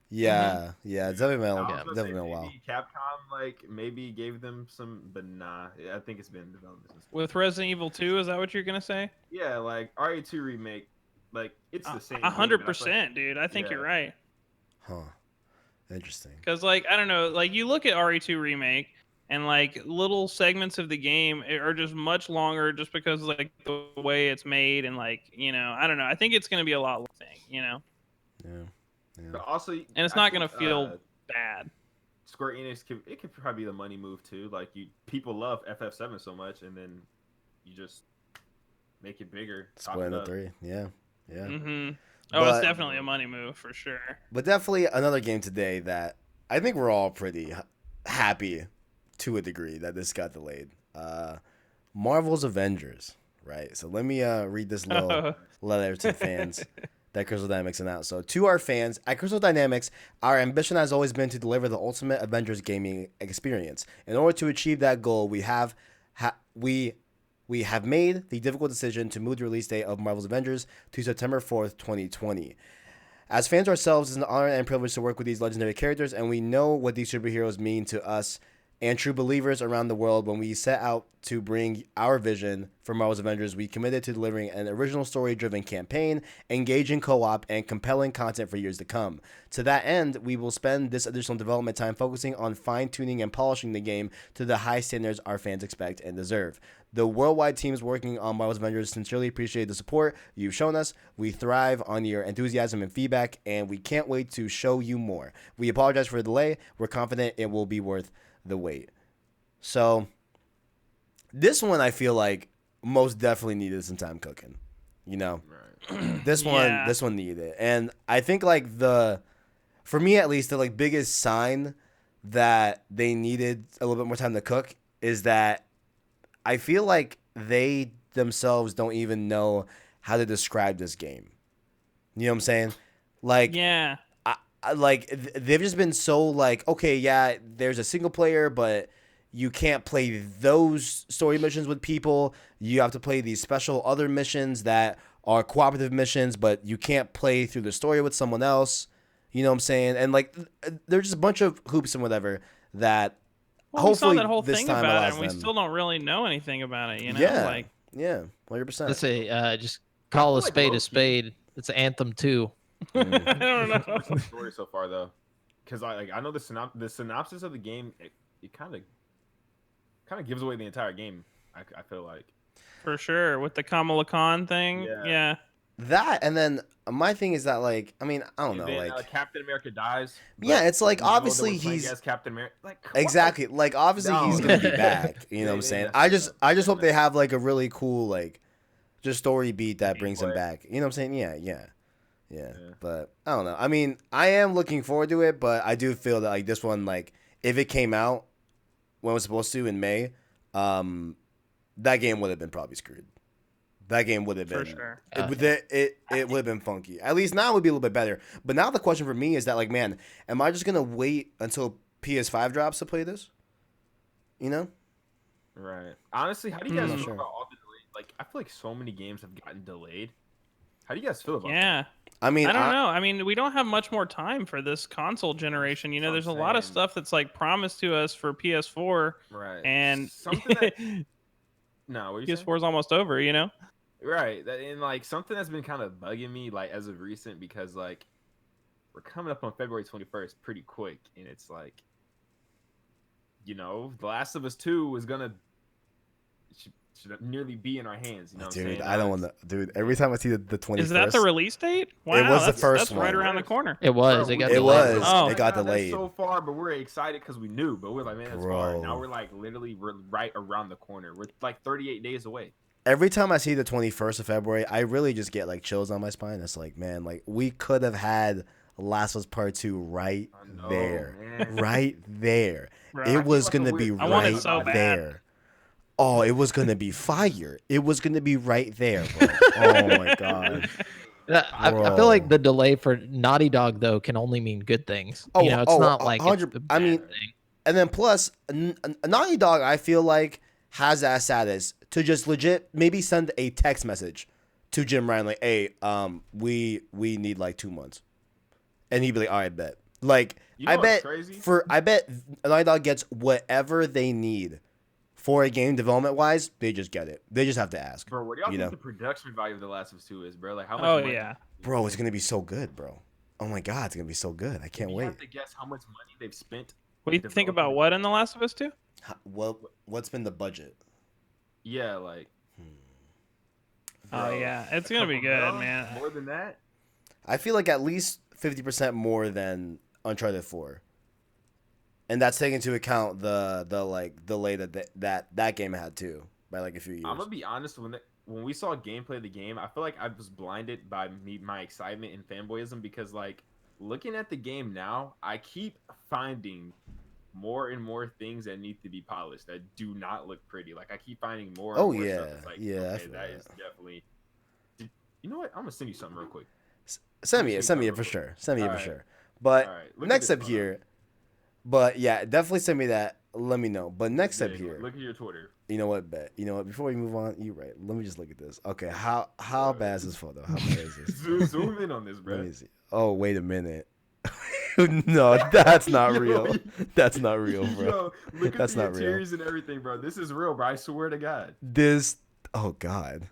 Yeah, yeah, it's definitely been, I was yeah, gonna definitely say been a while. maybe Capcom like maybe gave them some, but nah. I think it's been in development since. With Resident Evil 2, is that what you're gonna say? Yeah, like RE2 remake, like it's the same. game, 100%, dude. I think Yeah. you're right. Huh. Interesting. Because, like, I don't know, like, you look at RE2 Remake, and, like, little segments of the game are just much longer just because, like, the way it's made, and, like, you know, I don't know. I think it's going to be a lot longer, you know? Yeah. But also, And it's not going to feel bad. Square Enix could probably be the money move too. Like people love FF7 so much, and then you just make it bigger. top Split it into up. 3. Yeah. Yeah. Mm-hmm. Oh, But- it's definitely a money move, for sure. But definitely another game today that I think we're all pretty happy to a degree that this got delayed. Marvel's Avengers, right? So let me read this little letter to the fans that Crystal Dynamics announced. So to our fans, at Crystal Dynamics, our ambition has always been to deliver the ultimate Avengers gaming experience. In order to achieve that goal, we have made the difficult decision to move the release date of Marvel's Avengers to September 4th, 2020. As fans ourselves, it's an honor and privilege to work with these legendary characters, and we know what these superheroes mean to us and true believers around the world. When we set out to bring our vision for Marvel's Avengers, we committed to delivering an original story-driven campaign, engaging co-op, and compelling content for years to come. To that end, we will spend this additional development time focusing on fine-tuning and polishing the game to the high standards our fans expect and deserve. The worldwide teams working on Marvel's Avengers sincerely appreciate the support you've shown us. We thrive on your enthusiasm and feedback, and we can't wait to show you more. We apologize for the delay. We're confident it will be worth the wait. So this one I feel like most definitely needed some time cooking. You know, Right. this one needed it. And I think like for me at least, the like biggest sign that they needed a little bit more time to cook is that I feel like they themselves don't even know how to describe this game. You know what I'm saying? Like, Yeah. they've just been so like, okay, yeah, there's a single player, but you can't play those story missions with people. You have to play these special other missions that are cooperative missions, but you can't play through the story with someone else. You know what I'm saying? And like, there's just a bunch of hoops and whatever that hopefully we saw that whole this thing time about it, allows and we them. still don't really know anything about it. You know, Yeah, like yeah, 100%. Let's say just call a like spade a low-key- spade. It's Anthem 2. I don't know. the story so far though, because I know the synopsis of the game it kind of gives away the entire game. I feel like. For sure, with the Kamala Khan thing. Yeah. That, and then my thing is that, like, I mean, I don't know, And then, like, Captain America dies. yeah, it's like, we know that obviously we're playing he's as Captain America. Like, come on. exactly, like, obviously No. he's gonna be back. You know what I'm They saying? messed I up. just hope they have like a really cool like just story beat that brings him Gameplay. back. You know what I'm saying? Yeah. But I don't know. I mean, I am looking forward to it, but I do feel that like this one, like, if it came out when it was supposed to in May, that game would have been probably screwed. That game would have been For sure. it would have been funky. At least now it would be a little bit better. But now the question for me is that, like, man, am I just gonna wait until PS5 drops to play this? You know? Right. Honestly, how do you guys not feel sure. about all the delays? Like, I feel like so many games have gotten delayed. How do you guys feel about Yeah. I mean, I don't know. I mean, we don't have much more time for this console generation. You know, That's there's a what I'm lot of saying. stuff that's like promised to us for PS4, that? Right. and something that no, what are you saying? PS4 is almost over. You know. Right. And like something that's been kind of bugging me like as of recent because like we're coming up on February 21st pretty quick and it's like The Last of Us 2 is gonna should nearly be in our hands, you know what I'm dude, saying? I don't want to. Dude, every time I see the 21st, Is that the release date? Wow, was the that's, first that's right one. around the corner. It was. Bro, It got It delayed. was. Oh. It got That's delayed. so far, but we're excited because we knew. But we're like, man, that's far. Bro. Now we're like we're right around the corner. We're like 38 days away. Every time I see the 21st of February, I really just get like chills on my spine. It's like, man, like we could have had Last of Us Part 2 right I know, there. man. Right there. Right. It was like going a to be weird- I want it right so bad. there. Oh, it was going to be fire. It was going to be right there, bro. Oh my God. I Bro. feel like the delay for Naughty Dog though can only mean good things. Oh, It's not like it's 100 the I bad mean, thing. And then plus, Naughty Dog, I feel like, has that status to just legit maybe send a text message to Jim Ryan like, hey, we need like 2 months. And he'd be like, all right, bet. Like, You know I what's bet crazy? I bet Naughty Dog gets whatever they need for a game development wise. They just get it. They just have to ask. Bro, what do y'all you think know? the production value of The Last of Us 2 is, bro? Like how much Oh money? yeah. Bro, it's gonna be so good, bro. Oh my God, it's gonna be so good. I can't You wait. have to guess how much money they've spent. What do you think about what in The Last of Us 2? What's been the budget? Yeah, like. Oh bro, yeah, it's a gonna be couple good, mil? man. More than that? I feel like at least 50% more than Uncharted 4. And that's taking into account the like delay that game had too by like a few years. I'm gonna be honest. When we saw gameplay of the game, I feel like I was blinded by my excitement and fanboyism because like looking at the game now, I keep finding more and more things that need to be polished that do not look pretty. Like I keep finding more. And Oh, more yeah. stuff that's like, Yeah, I okay, feel that that. is definitely. You know what? I'm gonna send you something real quick. Send me it for Alright. sure. Send me it for Alright. sure. But Alright, look at next this up photo. here, but yeah, definitely send me that. Let me know. But next up Yeah, here, Look at your Twitter. you know what? Bet. You know what? Before we move on, you right. Let me just look at this. Okay, how bad is this photo? How bad is this? Zoom in on this, Let bro. me see. Oh, wait a minute. No, that's not Yo, real. That's not real, bro. Yo, look at That's the not real. interiors and everything, bro. This is real, bro. I swear to God. This. Oh God.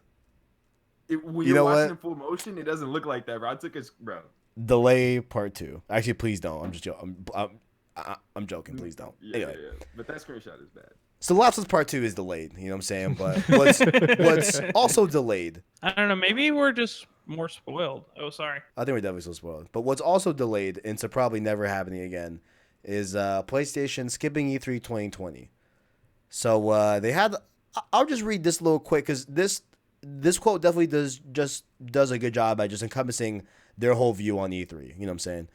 When You you're know watching what? in full motion, it doesn't look like that, bro. I took a bro. Delay part 2. Actually, please don't. I'm just joking. I'm joking. Please don't. Yeah, Anyway. yeah. But that screenshot is bad. So Last of Us Part 2 is delayed, you know what I'm saying? But what's also delayed, I don't know. Maybe we're just more spoiled. Oh, sorry. I think we're definitely so spoiled. But what's also delayed into probably never happening again is PlayStation skipping E3 2020. So they had. I'll just read this a little quick because this quote definitely does a good job at just encompassing their whole view on E3. You know what I'm saying?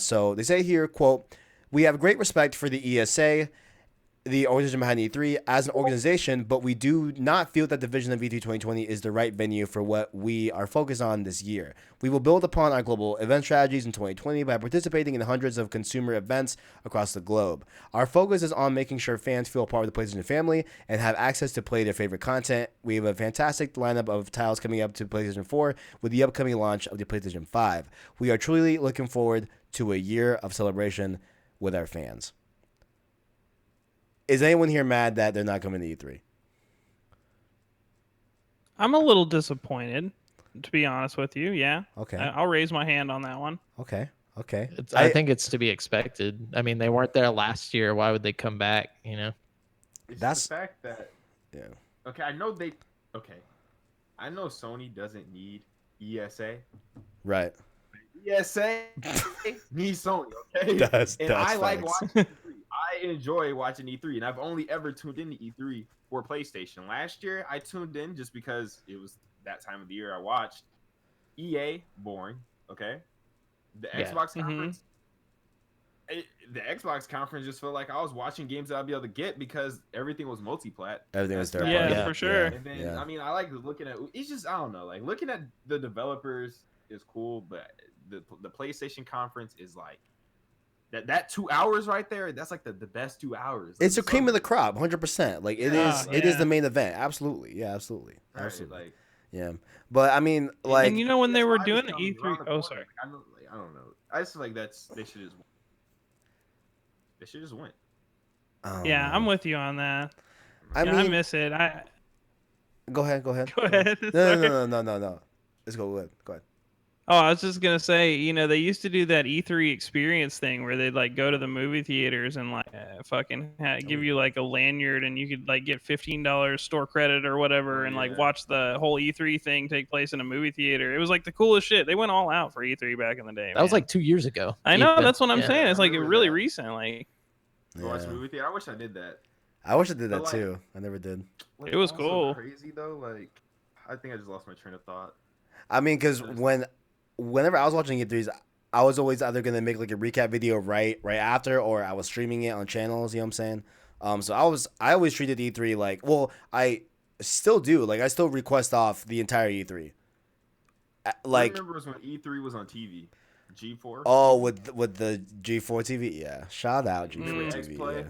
So they say here, quote, "We have great respect for the ESA the organization behind E3 as an organization, but we do not feel that the vision of E3 2020 is the right venue for what we are focused on this year. We will build upon our global event strategies in 2020 by participating in hundreds of consumer events across the globe. Our focus is on making sure fans feel part of the PlayStation family and have access to play their favorite content. We have a fantastic lineup of titles coming up to PlayStation 4 with the upcoming launch of the PlayStation 5. We are truly looking forward to a year of celebration with our fans. Is anyone here mad that they're not coming to E3? I'm a little disappointed, to be honest with you. Yeah. Okay. I'll raise my hand on that one. Okay. I think it's to be expected. I mean, they weren't there last year. Why would they come back? You know. It's That's- the fact that Yeah. okay, I know they okay. I know Sony doesn't need ESA. Right. ESA needs Sony, okay? That's I like facts. watching E3. I enjoy watching E3, and I've only ever tuned into E3 for PlayStation. Last year, I tuned in just because it was that time of the year I watched. EA, boring, okay? The Yeah. Xbox conference, the Xbox conference just felt like I was watching games that I'd be able to get because everything was multi-plat. Everything was That's third bad. party. Yeah, for sure. And then I mean, I like looking at. It's just I don't know, like looking at the developers is cool, but the PlayStation conference is like that 2 hours right there. That's like the best 2 hours. It's the Like, cream of the crop, 100%. Like it Yeah, is. It is yeah. the main event. Absolutely. Yeah. Absolutely. right, Absolutely. like Yeah. But I mean, like, And you know when they were PS5 is doing the coming E3. around the Oh, corner. sorry. Like, I don't know. I just feel like they should just win. I don't Yeah, know. I'm with you on that. I Yeah, I mean, miss it. go ahead. Go ahead. No, Sorry. no. Let's go. Go ahead. Oh, I was just gonna say, they used to do that E3 experience thing where they'd like go to the movie theaters and like give you like a lanyard and you could like get $15 store credit or whatever and like Yeah. watch the whole E3 thing take place in a movie theater. It was like the coolest shit. They went all out for E3 back in the day. That was man. like 2 years ago. I know, even. that's what I'm Yeah. saying. It's I like remember really that. recent. Like Go watch the Yeah. movie theater. I wish I did that. I wish I did that But, like, too. I never did. What's It was also cool. Crazy though, like I think I just lost my train of thought. I mean, because whenever I was watching E3s, I was always either gonna make like a recap video right after, or I was streaming it on channels. You know what I'm saying? So I always treated E3 like, well, I still do. Like, I still request off the entire E3. I Like, remember was when E3 was on TV. G4. oh, with the G4 TV, yeah. Shout out G4 Mm. TV. X-Play.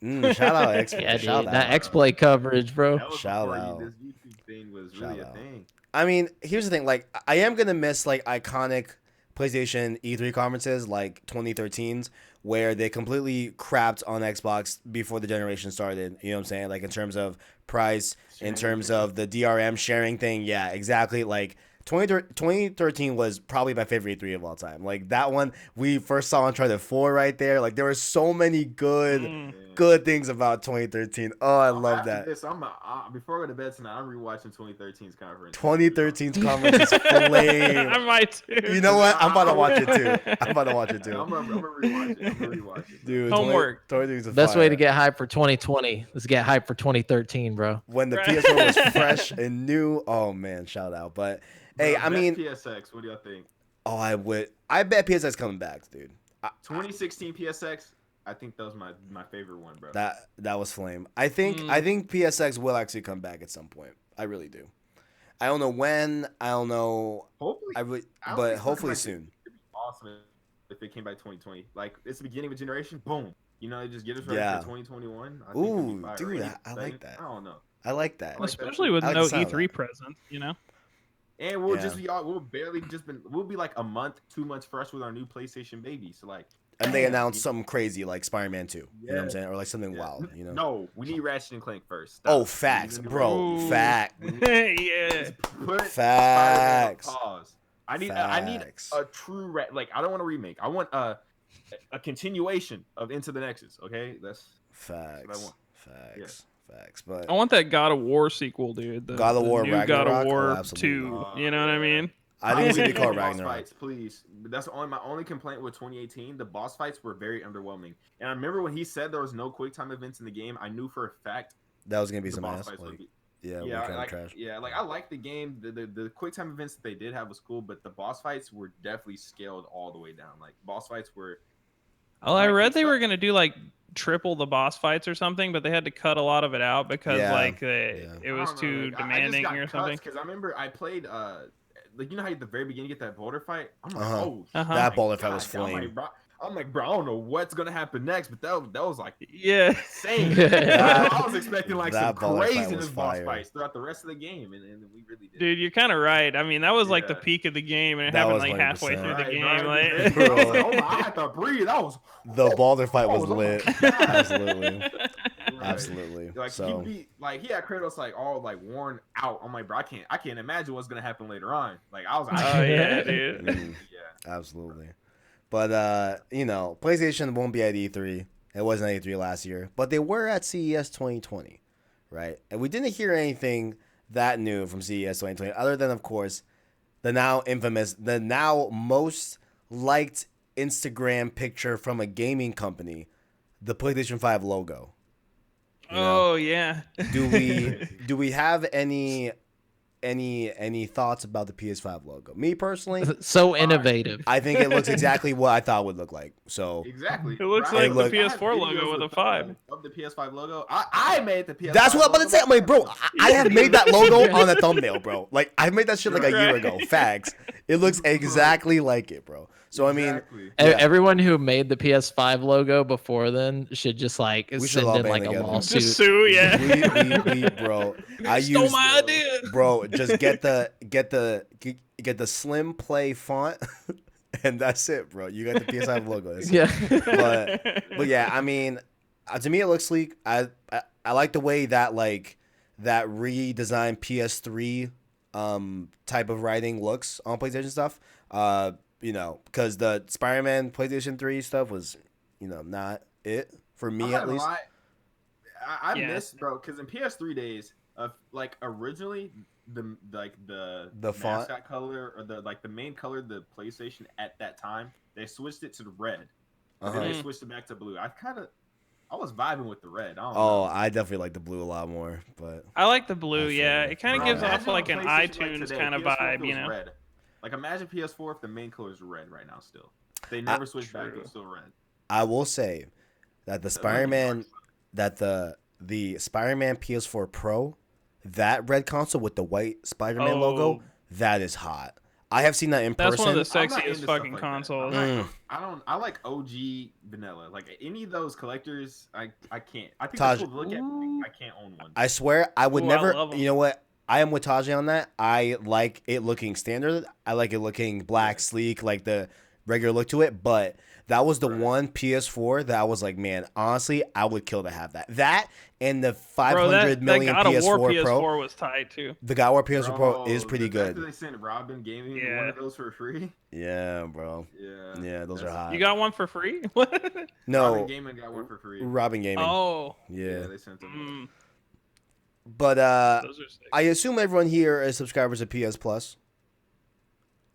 Yeah. Shout out X. Yeah, Shout dude. out. That X-Play coverage, bro. That was Shout before out. this YouTube thing was Shout really out. a thing. I mean, here's the thing. Like, I am gonna miss like iconic PlayStation E3 conferences like 2013's, where they completely crapped on Xbox before the generation started. You know what I'm saying? Like in terms of price, in terms of the DRM sharing thing. Yeah, exactly. Like 2013 was probably my favorite E3 of all time. Like that one, we first saw Uncharted 4 right there. Like there were so many good things about 2013. Oh, I love After that. This, before I go to bed tonight, I'm rewatching 2013's conference. 2013's conference is flame. I might too. You know what? I'm about to watch it too. I'm about to watch it I'm too. gonna rewatch it. I'm gonna rewatch it. Dude, Homework. 2013's a Best way to fire. get hype for 2020 is get hype for 2013, bro. When the Right. PS4 was fresh and new. Oh man, shout out. But hey, I mean, PSX. What do y'all think? oh, I bet PSX coming back, dude. 2016 PSX. I think that was my favorite one, bro. That was flame. I think PSX will actually come back at some point. I really do. I don't know when. I don't know. Hopefully, I would, I don't but think it's hopefully like- soon. It'd be awesome if it came by 2020. Like it's the beginning of a generation. Boom. You know, just get us ready Yeah. for 2021. I think it'd be Ooh, fire. dude, Or I like that. I don't know. I like that. like Especially with I like no the sound of E3 that. presence, And we'll Yeah. just be all we'll be like a month, 2 months fresh with our new PlayStation baby. So like, And they damn, announced you- something crazy like Spider-Man 2. You know what I'm Yeah. saying? Or like something Yeah. wild, you know? No, we need Ratchet and Clank first. Oh, Stop. facts, We need bro. Ooh. Fact. yeah. Put Facts. Spider-Man on pause. I need Facts. a true like I don't want a remake. I want a continuation of Into the Nexus. Okay, that's what I Facts. want. Facts. Facts. But I want that God of War sequel, dude. The, God of the War new God Ragnarok? of War Oh, absolutely. 2. You know what I mean? I think it's gonna be Boss called Ragnarok. Fights, please. But that's my only complaint with 2018. The boss fights were very underwhelming. And I remember when he said there was no quick time events in the game. I knew for a fact That was gonna be the some boss ass. fights would Like, be. yeah, Yeah, kind of like trash. I like the game. The quick time events that they did have was cool, but the boss fights were definitely scaled all the way down. Like boss fights were Oh, I read they were gonna do like triple the boss fights or something, but they had to cut a lot of it out because it was too demanding or something. Because I remember I played like you know how at the very beginning you get that boulder fight. I'm like, that boulder fight was flame. I'm like, bro, I don't know what's gonna happen next, but that was like insane. That- I was expecting like some that boulder fight was craziness boss fire. fights throughout the rest of the game, and we really did. Dude, you're kind of right. I mean, that was like the Yeah. peak of the game, and it That happened was like halfway 100%. through the Right, game. right. Like, I was like, oh my, I had to breathe. That was The boulder fight was oh my lit. God. Absolutely. Right. Absolutely. Like So he had Kratos like all like worn out. I'm like, bro, I can't imagine what's gonna happen later on. Like I was like, oh yeah, dude. yeah. absolutely. But you know, PlayStation won't be at E3. It wasn't at E3 last year, but they were at CES 2020, right? And we didn't hear anything that new from CES 2020, other than of course the now infamous, the now most liked Instagram picture from a gaming company, the PlayStation 5 logo. You know? Oh yeah. Do we have any thoughts about the PS5 logo? Me personally, So innovative. I think it looks exactly what I thought it would look like. So Exactly. It looks Right? like the I have PS4 logo videos with a 5. of the PS5 logo. I made the PS5. that's what I'm about to say. I'm like, bro, I have made that logo on a thumbnail, bro. Like I made that shit like a year ago. Facts. It looks exactly like it, bro. So I mean, Exactly. yeah. Everyone who made the PS5 logo before then should just like We should send all in band like together. a lawsuit. Just sue, yeah. we bro. I Stole use my idea. bro. Just get the slim play font, and that's it, bro. You got the PS5 logo. That's it. Yeah. But yeah, I mean, to me it looks sleek. I like the way that like that redesigned PS3 type of writing looks on PlayStation stuff. You know, because the Spider-Man PlayStation 3 stuff was, you know, not it for me at least. I Yeah. miss, bro, because in PS3 days, like originally the font? mascot color or the main color of the PlayStation at that time, they switched it to the red. And then Uh-huh. they switched it back to blue. I was vibing with the red. I don't Oh, know. I definitely like the blue a lot more, but I like the blue, I feel yeah. you. It kind of Bro, gives off imagine like on an PlayStation iTunes today, kind of PS4 vibe, feels you know? red. Like imagine PS4 if the main color is red right now still. They never switched back, True. it's still red. I will say that the Spider-Man, that the Spider-Man PS4 Pro, that red console with the white Spider-Man logo, Oh. that is hot. I have seen that in That's one of person. the I'm not into sexiest stuff fucking like that. consoles. I like OG vanilla. Like any of those collectors, I can't. I think Taj- they're cool to look at. I can't own one. I swear, I would Ooh, I never. love 'em. You know what? I am with Tajae on that. I like it looking standard. I like it looking black, sleek, like the regular look to it. But that was the one PS4 that I was like, man, honestly, I would kill to have that. That and the Bro, 500 that million God of War PS4 Pro. PS4 was tight too. The God of War PS4 Pro is Bro, pretty the fact that good. They sent Robin Gaming one Yeah. of those for free. Yeah, bro. Yeah. Yeah, those are hot. You got one for free? What? Robin No, Gaming got one for free. Robin Gaming. Oh. Yeah. They sent them. But Those are sick. I assume everyone here is subscribers to PS Plus.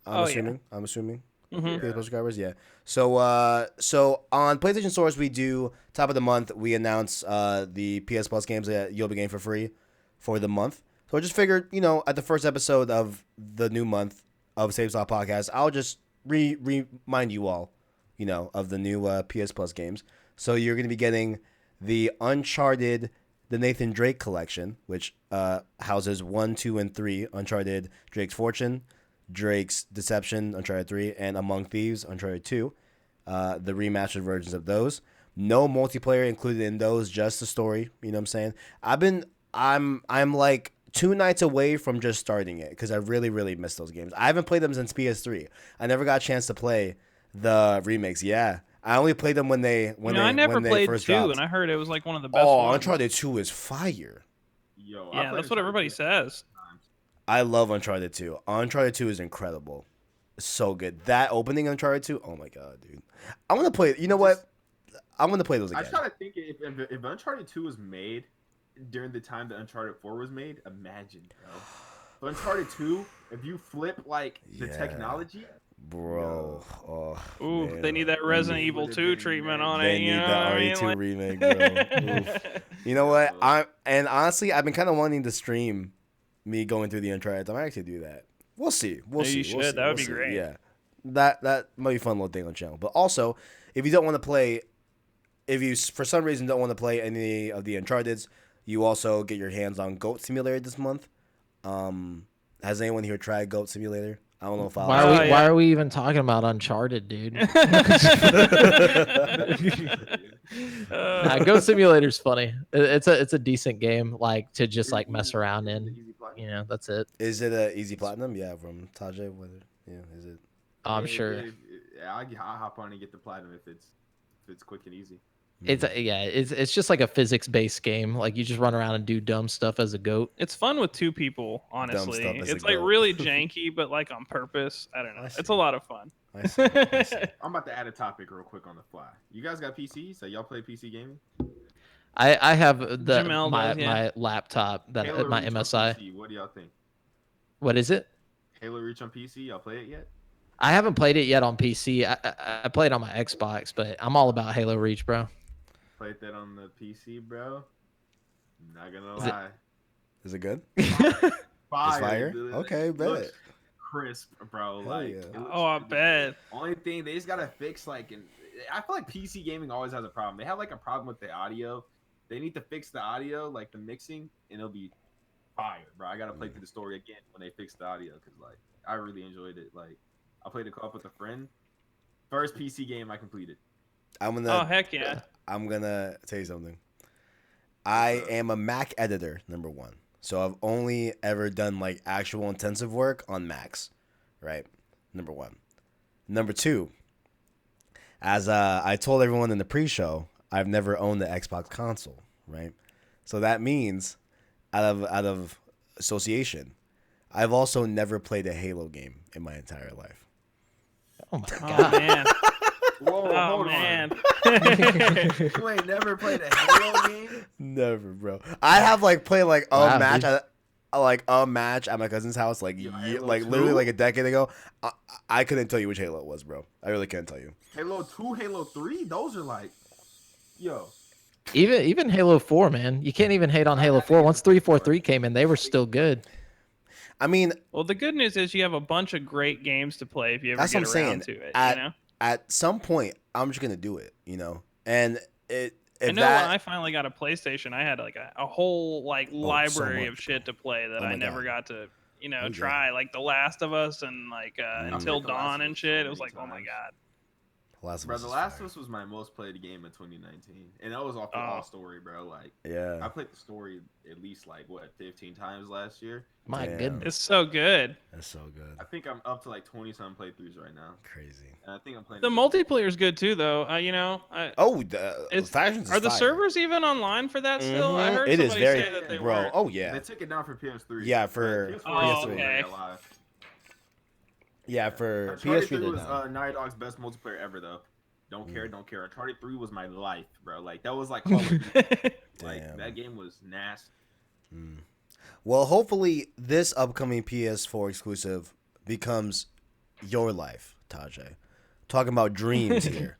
I'm Oh, yeah. assuming. I'm assuming. Mhm. PS Plus subscribers, yeah. So so on PlayStation Stores, we do top of the month. We announce the PS Plus games that you'll be getting for free for the month. So I just figured, you know, at the first episode of the new month of Save Slot Podcast, I'll just remind you all, you know, of the new PS Plus games. So you're going to be getting the Uncharted, the Nathan Drake collection, which houses 1, 2, and 3 Uncharted, Drake's Fortune, Drake's Deception, Uncharted 3, and Among Thieves, Uncharted 2. The remastered versions of those. No multiplayer included in those, just the story. You know what I'm saying? I'm like 2 nights away from just starting it because I really, really miss those games. I haven't played them since PS3. I never got a chance to play the remakes. Yeah. I only played them when they I never when they played first 2, dropped. and I heard it was like one of the best Oh, ones. Uncharted 2 is fire. Yo, Yeah, that's what everybody says. I love Uncharted 2. Uncharted 2 is incredible. So good. That opening Uncharted 2, oh my god, dude. I'm going to play, you know what? I'm going to play those I again. try to think if Uncharted 2 was made during the time that Uncharted 4 was made, imagine, bro. Uncharted 2, if you flip like the Yeah. technology, Bro. Oh, Ooh, man. they need that Resident It Evil would've 2 been treatment mad. on They it. need You know that what I mean? RE2 Like- remake, bro. Oof. You know what? And honestly, I've been kind of wanting to stream me going through the Uncharted. I might actually do that. We'll see. We'll Yeah, see. you We'll should. see. That would We'll be see. great. Yeah. That might be a fun little thing on the channel. But also, if you don't want to play, if you for some reason don't want to play any of the Uncharted's, you also get your hands on Goat Simulator this month. Has anyone here tried Goat Simulator? I don't know if I'll. Why are we even talking about Uncharted, dude? Nah, Goat Simulator's funny. It's a decent game, like to just like mess around in. You know, that's it. Is it a easy platinum? Yeah, from Tajae. Yeah, is it? I'm sure. Yeah, I'll hop on and get the platinum if it's quick and easy. It's just like a physics based game. Like you just run around and do dumb stuff as a goat. It's fun with two people, honestly. stuff as a It's like goat. really janky, but like on purpose. I don't know. It's a lot of fun. I see. I'm about to add a topic real quick on the fly. You guys got PCs? So y'all play PC gaming? I have Jamal my does, yeah. laptop that Halo my Reach on MSI. PC, what do y'all think? What is it? Halo Reach on PC? Y'all play it yet? I haven't played it yet on PC. I played on my Xbox, but I'm all about Halo Reach, bro. Played that on the PC, bro. Not gonna Is it- lie. Is it good? Fire. Dude. Okay, bet. Looks crisp, bro. Hell Like, yeah. it looks Oh, I really bet. good. Only thing they just gotta fix, like, I feel like PC gaming always has a problem. They have like a problem with the audio. They need to fix the audio, like the mixing, and it'll be fire, bro. I gotta play through the story again when they fix the audio because, like, I really enjoyed it. Like, I played a co-op with a friend. First PC game I completed. I'm Oh gonna heck yeah! I'm gonna tell you something. I am a Mac editor, number one. So I've only ever done like actual intensive work on Macs, right? Number one. Number two, as I told everyone in the pre-show, I've never owned the Xbox console, right? So that means, out of association, I've also never played a Halo game in my entire life. Oh my Oh god. man! Whoa, Oh hold man! on. You ain't never played a Halo game? Never, bro. I have like played like a Wow, match dude. a match at my cousin's house like Yo, ye- Halo like 2? literally like a decade ago. I couldn't tell you which Halo it was, bro. I really couldn't tell you. Halo 2, Halo 3, those are like, yo. Even Halo 4, man. You can't even hate on Halo 4. Once 343 came in, they were still good. I mean, Well, the good news is you have a bunch of great games to play if you ever That's get what I'm around saying. to it. At- You know. at some point, I'm just gonna do it, you know. And if I know that when I finally got a PlayStation, I had like a whole like library much, of shit to play that Oh I my never God. got to, you know, Oh, yeah. try. Like The Last of Us and like Until played The Last Dawn of and Us shit. so It was many like, oh my times. god. Last of Bro, Us The is Last fire. of Us was my most played game in 2019. And that was off the Oh. all story, bro. Like, I Yeah, played the story at least, like, what, 15 times last year? My Damn. goodness. It's so good. that's so good. I think I'm up to, like, 20-some playthroughs right now. Crazy. And I think I'm playing The multiplayer's good too, though. You know, Oh, the It's- factions. are is the fire. servers even online for that still? I Mhm. heard It is somebody very, say that they bro. were. Oh They yeah, took it down for PS3. Yeah, for PS4 Oh, is still okay. alive. yeah. For Uncharted PS3, 3 they're was down. Naughty Dog's best multiplayer ever, though. Mm. Don't care. Uncharted 3 was my life, bro. Like, that was like Call of Duty. Like, Damn. that game was nasty. Well, hopefully this upcoming PS4 exclusive becomes your life, Tajae. Talking about Dreams here.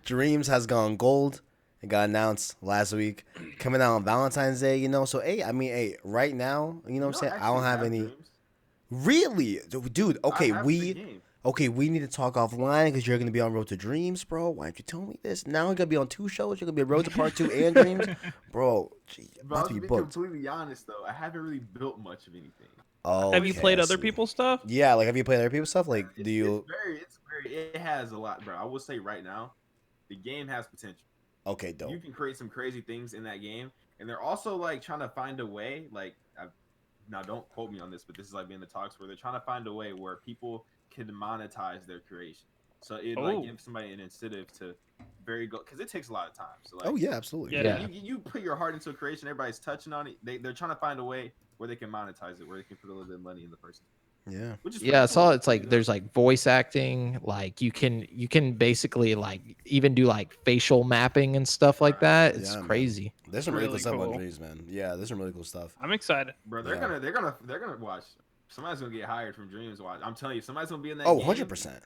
Dreams has gone gold. It got announced last week, coming out on Valentine's Day. You know, so hey, I mean, hey, right now, you know what I'm saying? I don't have any. Dreams. Really, dude. Okay, I have the game. we need to talk offline because you're gonna be on Road to Dreams, bro. Why don't you tell me this? Now you're gonna be on 2 shows. You're gonna be on Road to Part 2 and Dreams, bro. Gee, But I about was to be being booked. completely honest, though. I haven't really built much of anything. Oh, Have you played other people's stuff? Yeah, like have you played other people's stuff? Like, do you? It has a lot, bro. I will say right now, the game has potential. Okay, dope. You can create some crazy things in that game, and they're also like trying to find a way. Like, now don't quote me on this, but this is like being the talks where they're trying to find a way where people can monetize their creation. So it like gives somebody an incentive to because it takes a lot of time. So like, Oh yeah, absolutely. Yeah. you put your heart into a creation, everybody's touching on it. They're trying to find a way where they can monetize it, where they can put a little bit of money in the person. Yeah. Which is Yeah, I pretty saw cool. it's like there's like voice acting, like you can basically like even do like facial mapping and stuff like that. It's Yeah, man. crazy. There's some really cool Really stuff about cool. Dreams, man. Yeah, there's some really cool stuff. I'm excited. Bro, they're gonna watch. Somebody's gonna get hired from Dreams Watch. I'm telling you, somebody's gonna be in that. Oh, game. 100%.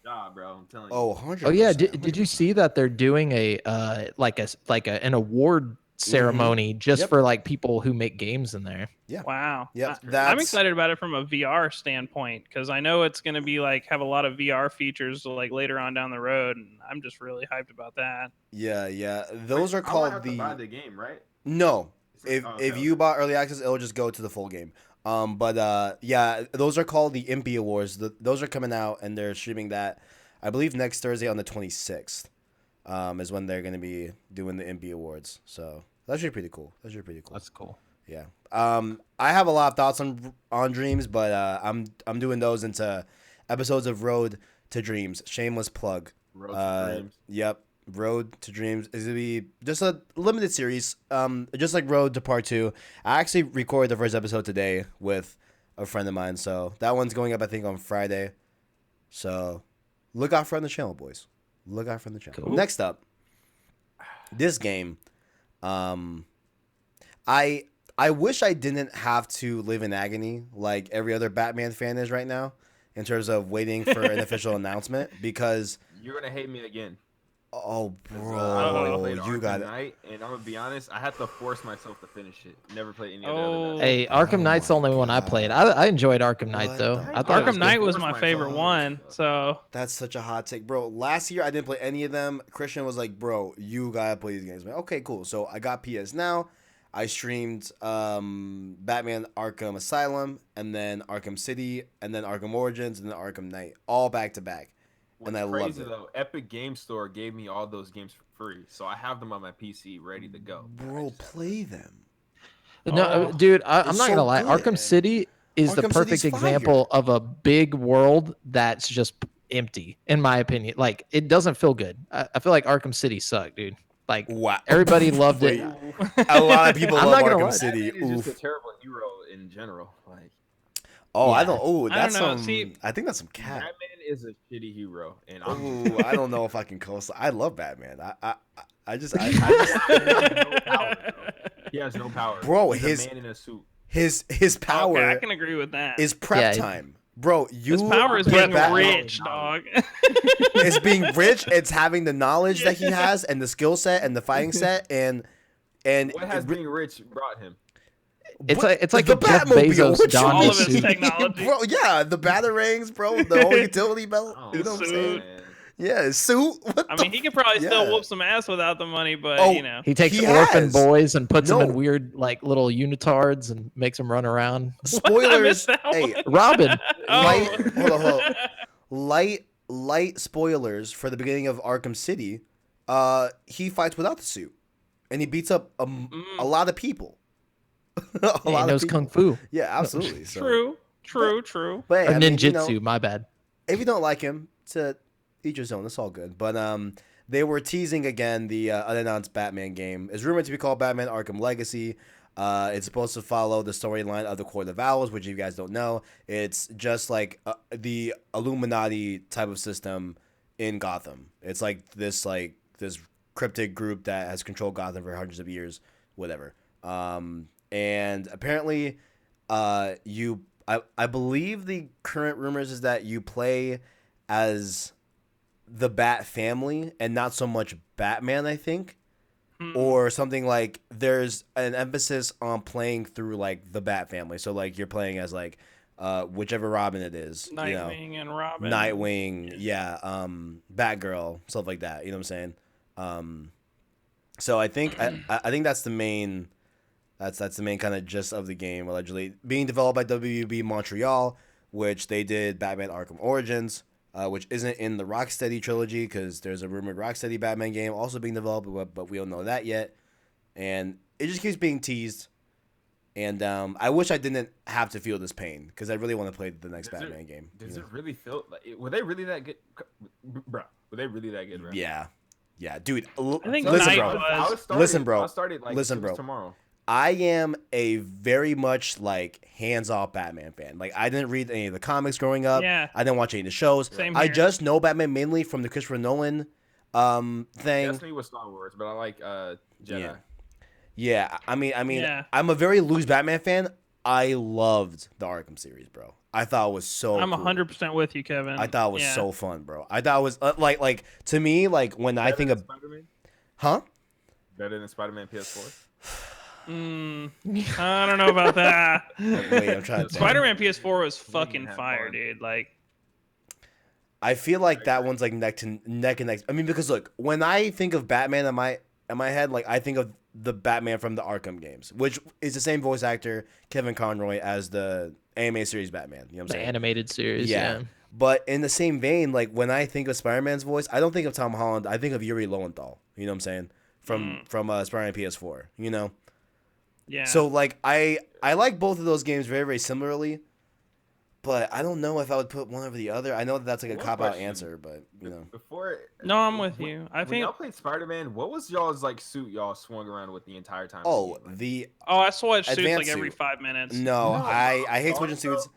Nah, bro, I'm telling you. Oh, 100%. Oh yeah, did you see that they're doing a an award ceremony just Yep. for like people who make games in there. Wow. Yep. I'm excited about it from a VR standpoint because I know it's going to be like have a lot of VR features like later on down the road, and I'm just really hyped about that. Yeah. Those are I might called have to buy the game, right? No. If Oh, okay, if you okay. bought early access, it'll just go to the full game. Yeah, those are called the Impy Awards. Those are coming out and they're streaming that, I believe, next Thursday on the 26th. Is when they're gonna be doing the Impy Awards. So that should be pretty cool. That's cool. Yeah. I have a lot of thoughts on Dreams, but I'm doing those into episodes of Road to Dreams. Shameless plug. Road to Dreams. Yep. Road to Dreams is gonna be just a limited series. Just like Road to Part 2. I actually recorded the first episode today with a friend of mine, so that one's going up I think on Friday. So look out for it on the channel, boys. Look out for the channel. Cool. Next up, this game. I wish I didn't have to live in agony like every other Batman fan is right now in terms of waiting for an official announcement because You're gonna hate me again. oh I bro, only played you Arkham got it. Knight, and I'm gonna be honest, I had to force myself to finish it. Never played any of Oh. the Hey, Arkham Knight's the only one I played. I enjoyed Arkham Knight What though. the I thought it was Arkham Knight good. was Force my myself. favorite one. So That's such a hot take, bro. Last year I didn't play any of them. Christian was like, "Bro, you gotta play these games." Man, okay, cool. So I got PS Now. I streamed Batman Arkham Asylum, and then Arkham City, and then Arkham Origins, and then Arkham Knight, all back to back. What's And I loved crazy it. though, Epic Game Store gave me all those games for free, so I have them on my PC ready to go. Bro, play them. No, Oh. dude, I'm It's not so gonna lie. good. Arkham City is the Arkham perfect City's fire. example of a big world that's just empty, in my opinion. Like it doesn't feel good. I feel like Arkham City sucked, dude. Like Wow. everybody loved it. Wait, a lot of people I'm love not gonna Arkham lie. City. Batman is just Oof. a terrible hero in general. Like Oh, I Yeah. don't. Oh, I don't that's know. some. See- I think that's some cat. Batman is a shitty hero, and Oh, I don't know if I can coast. I love Batman. I just he has no power. Bro, He's his- a man in a suit. his power okay, I can agree with that. is prep Yeah. time, bro. You His power is put being Batman- rich, dog. It's being rich. It's having the knowledge that he has and the skill set and the fighting set and What has being rich brought him? It's what- like the a Jeff Batmobile. Bezos What you Don All mean? of his suit. technology. Bro, yeah, the batarangs, bro, the whole utility belt. Oh, You know what I'm suit. saying? man. Yeah, his suit. What I the mean, he could probably still yeah. whoop some ass without the money, but Oh, you know. He takes He orphan has. boys and puts them No. in weird like little unitards and makes them run around. I Spoilers. missed that Hey, one. Robin. light. Oh. Hold on. Light spoilers for the beginning of Arkham City. He fights without the suit, and he beats up a lot of people. He knows kung fu Yeah, absolutely. So. True. But hey, or I mean, ninjutsu. you know, My bad. if you don't like him, to each his own. It's all good. But they were teasing again the unannounced Batman game. It's rumored to be called Batman Arkham Legacy. It's supposed to follow the storyline of the Court of Owls, which if you guys don't know, it's just like the Illuminati type of system in Gotham. It's like this cryptic group that has controlled Gotham for hundreds of years, whatever. And apparently, I believe the current rumors is that you play as the Bat family and not so much Batman, I think. Or something like there's an emphasis on playing through like the Bat family. So like you're playing as like whichever Robin it is. Nightwing and Robin. Nightwing, yeah, Batgirl, stuff like that. You know what I'm saying? So I think I think that's the main that's the main kind of gist of the game. Allegedly being developed by WB Montreal, which they did Batman Arkham Origins, which isn't in the Rocksteady trilogy because there's a rumored Rocksteady Batman game also being developed, but we don't know that yet. And it just keeps being teased. And I wish I didn't have to feel this pain because I really want to play the next Batman game. Does it really feel like? Were they really that good, bro? Were they really that good, bro? Yeah, dude. I think Listen, Knight bro. was- Listen, bro. I started like Listen, it was bro. tomorrow. I am a very much like hands-off Batman fan. Like I didn't read any of the comics growing up. Yeah. I didn't watch any of the shows. Same I here. just know Batman mainly from the Christopher Nolan thing. Definitely with Star Wars, but I like Jedi. Yeah. Yeah, I mean, Yeah. I'm a very loose Batman fan. I loved the Arkham series, bro. I thought it was so. I'm cool. 100% with you, Kevin. I thought it was Yeah. so fun, bro. I thought it was like to me, like when I think of, Spider-Man, huh? better than Spider-Man PS4. I don't know about that. Wait, I'm trying to think. Spider-Man PS4 was can fucking have fire, fun. dude. Like, I feel like that one's like neck and neck. I mean, because look, when I think of Batman in my head, like I think of the Batman from the Arkham games, which is the same voice actor, Kevin Conroy, as the anime series Batman. You know what I'm The saying? animated series. Yeah. But in the same vein, like when I think of Spider-Man's voice, I don't think of Tom Holland. I think of Yuri Lowenthal. You know what I'm saying? From Spider-Man PS4. You know. yeah. So like I like both of those games very very similarly, but I don't know if I would put one over the other. I know that that's like a One cop out question. answer, but you know. Before No, I'm with you. I when think. y'all played Spider-Man, what was y'all's like suit y'all swung around with the entire time? Oh, Like, the Oh, I switch suits like Advanced every suit. 5 minutes. no, No, I I'm hate sorry, switching bro. suits.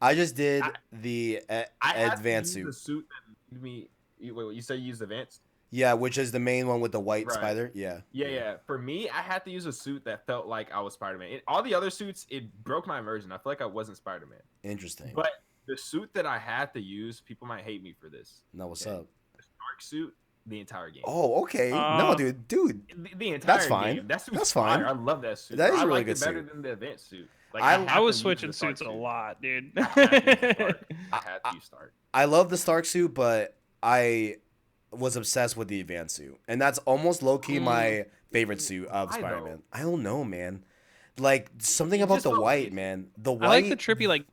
I just did I- the I had advanced to use suit. the suit that made me. Wait, you said you used advanced? Yeah, which is the main one with the white Right. spider. Yeah. Yeah. For me, I had to use a suit that felt like I was Spider-Man. All the other suits, it broke my immersion. I feel like I wasn't Spider-Man. Interesting. But the suit that I had to use, people might hate me for this. No, what's Okay. up? The Stark suit, the entire game. Oh, okay. No, dude. The entire fine. game. That suit's That's fine. fire. I love that suit. That bro. is a I really liked good it better suit. than the advanced suit. Like I I was had to use switching the Stark suits a suit. lot, dude. I had to use Stark. I had to use Stark. I love the Stark suit, but I was obsessed with the advanced suit, and that's almost low key my favorite suit of Why, though? Spider-Man. I don't know, man. Like something It about just the felt white, weird. man. The I like white. the trippy like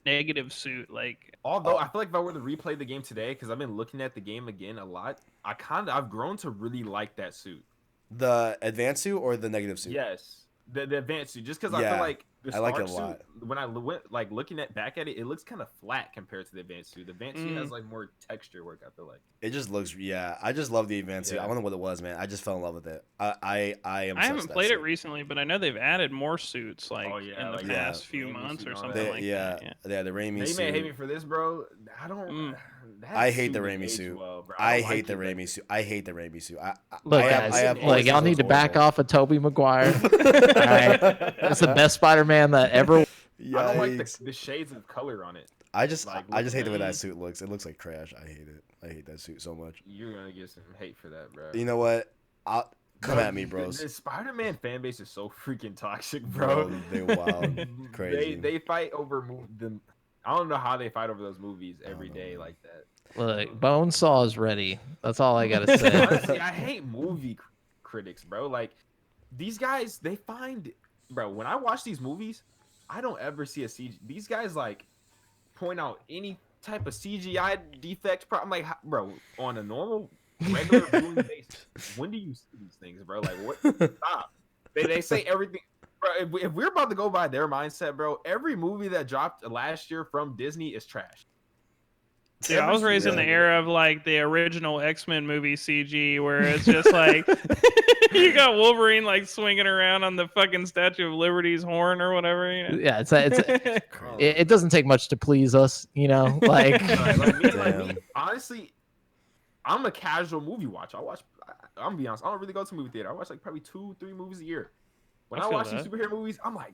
negative suit. Like, Although I feel like if I were to replay the game today, because I've been looking at the game again a lot, I've grown to really like that suit. The advanced suit or the negative suit? Yes, the advanced suit. Just because I Yeah, feel like the I like Stark it a lot. suit, when I went like looking at back at it, it looks kind of flat compared to the advanced suit. The advanced suit has like more texture work. I feel like. It just looks. Yeah, I just love the advanced suit. Yeah. I don't know what it was, man. I just fell in love with it. I am. I obsessed haven't with that played it suit. recently, but I know they've added more suits like Oh, yeah, in the like past that few Raimi months suit or and all something that. like yeah, that. Yeah. yeah, the Raimi They suit. may hate me for this, bro. I don't. that I hate the suit Raimi aged suit. well, bro. I don't hate like the it, Raimi suit. I hate the Raimi suit. Look, I guys, have look, always y'all thought it need to was back horrible. off of Tobey Maguire. All right, that's the best Spider-Man that ever. I don't like Yikes. the shades of color on it. I just like, hate the way mm. that suit looks. It looks like trash. I hate it. I hate that suit so much. You're gonna get some hate for that, bro. You know what? I'll come Bro, at me, bros. The Spider-Man fan base is so freaking toxic, bro. They're wild, crazy. They fight over them. I don't know how they fight over those movies every day like that. Look, Bonesaw is ready. That's all I gotta say. Honestly, I hate movie critics, bro. Like these guys, they find, bro. When I watch these movies, I don't ever see a CG. These guys like point out any type of CGI defect. I'm like, bro, on a normal, regular viewing basis, when do you see these things, bro? Like, what? Stop. They say everything. Bro, if we're about to go by their mindset, bro, every movie that dropped last year from Disney is trash. Yeah, I was raised in the era of like the original X-Men movie CG, where it's just like you got Wolverine like swinging around on the fucking Statue of Liberty's horn or whatever. You know? Yeah, it doesn't take much to please us, you know. Like, Damn. Honestly, I'm a casual movie watcher. I'm gonna be honest, I don't really go to movie theater. I watch like probably 2-3 movies a year. When I I feel watch these that. superhero movies, I'm like,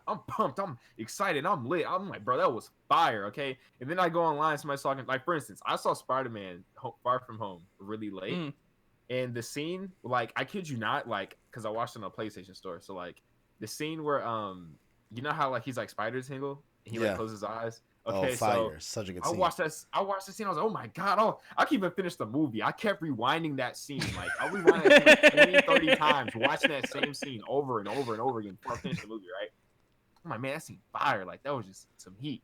I'm pumped, I'm excited, I'm lit. I'm like, bro, that was fire, okay? And then I go online, somebody's talking, like, for instance, I saw Spider-Man Far From Home really late. Mm. And the scene, like, I kid you not, like, because I watched it on a PlayStation store. So, like, the scene where, you know how, like, he's like Spider Tingle? He, Yeah. like, closes his eyes. Oh, Okay, fire! Such a good I scene. watched the scene. I was like, oh my God. Oh, I can't even finish the movie. I kept rewinding that scene. Like, I rewound that scene like 20, 30 times, watching that same scene over and over and over again before I finished the movie, right? I'm like, man, that scene fire. Like, that was just some heat.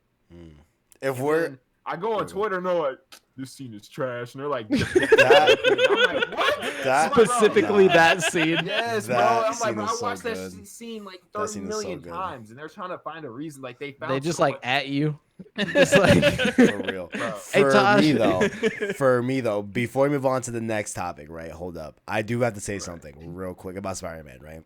If And we're then I go on Twitter and they're like, this scene is trash. And they're like, That- I'm like, what? that- I'm like, bro, specifically nah. that scene. Yes, bro. That I'm like, scene bro, is I so watched that good. scene like That 30 scene is so million good. times, and they're trying to find a reason. Like, they found They just so like much- at you. Just like for real. Bro. Hey, Tosh. For me though, before we move on to the next topic, right? Hold up. I do have to say something real quick about Spider-Man, right?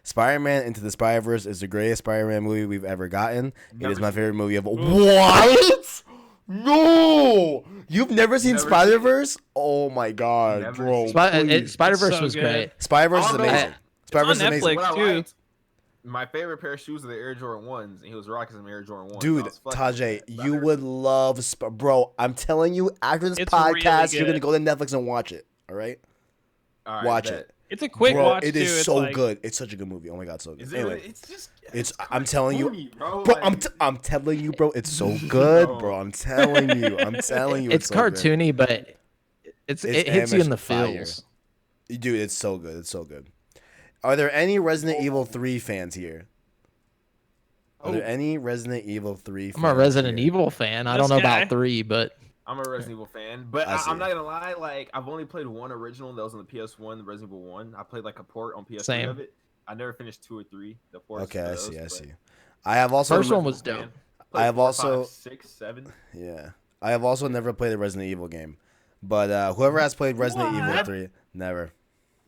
Spider-Man Into the Spider-Verse is the greatest Spider-Man movie we've ever gotten. It is my favorite movie of what? No, you've never seen Never Spider-Verse? Oh my god, Never bro! seen please. Spider-Verse so was good. great. Spider-Verse is Oh, no. amazing. Spider-Verse is on amazing. Netflix. What I too. liked, my favorite pair of shoes are the Air Jordan 1s, and he was rocking some Air Jordan 1s. Dude, I was fucking Tajae, with that. you would love bro. I'm telling you, after this It's podcast, really you're gonna good. go to Netflix and watch it. All right, All right, watch bet. it. It's a quick Bro, watch it too. is It's so like, good. It's such a good movie. Oh my god, so good. Is it? Anyway, It's just. it's I'm telling you, cartoony, bro. bro. Like, I'm telling you, bro. It's so good, No. bro. I'm telling you. It's so good. cartoony, but it hits you in the fire. feels. Dude, it's so good. It's so good. Are there any Resident Evil 3 fans here? Are there any Resident Evil 3 fans I'm a Resident here? Evil fan. I This don't know guy. about 3, but I'm a Resident Evil fan, but I see. I'm not gonna lie. Like, I've only played one original that was on the PS1, the Resident Evil 1. I played like a port on PS3 Same. of it. I never finished 2 or 3. The ports Okay, for I those, see. I but see. I have also First one was Resident Evil dope. fan. I Played have 4, also- 5, 6, 7. yeah. I have also never played a Resident Evil game, but whoever has played Resident Evil What? 3, never.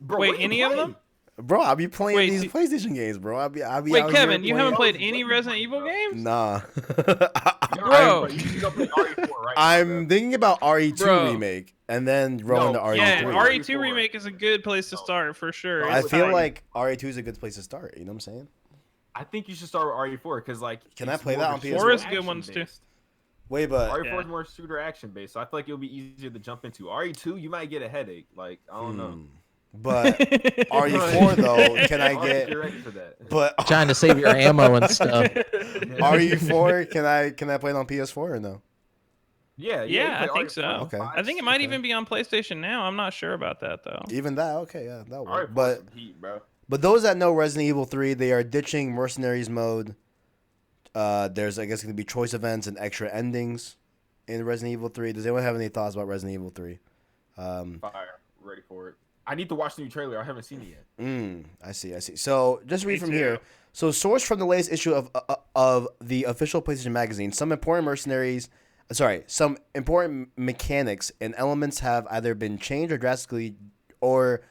Bro, Wait, what you any of play? them? Bro, I'll be playing Wait, these see- PlayStation games, bro. I'll be Wait, out Kevin, here you haven't playing- played any Resident Evil games? Nah. Bro. You should go play RE4 right now, I'm thinking about RE2 Bro. remake and then rolling No, to RE3. Yeah, RE3. RE2 remake is a good place to start for sure. No, I It's feel tight. like RE2 is a good place to start. You know what I'm saying? I think you should start with RE4 because, like, Can I it's play more that of on a PS4? shooter Four is good action ones, too. based. Wait, but RE4 Yeah. is more shooter action based, so I feel like it'll be easier to jump into. RE2, you might get a headache. Like, I don't know. but RE4 though, can I Alright, get? you're ready for that. But trying to save your ammo and stuff. RE4, can I play it on PS4 or no? Yeah, Yeah, you I play think RE4, so. Okay. 5, I think it might Okay. even be on PlayStation now. I'm not sure about that though. Even that, okay, yeah, that works. RE4 But some heat, bro. those that know Resident Evil 3, they are ditching mercenaries mode. There's I guess going to be choice events and extra endings in Resident Evil 3. Does anyone have any thoughts about Resident Evil 3? Fire, ready for it. I need to watch the new trailer. I haven't seen it yet. I see. So just read Me from too. here. So sourced from the latest issue of the official PlayStation magazine, some important mechanics and elements have either been changed or drastically or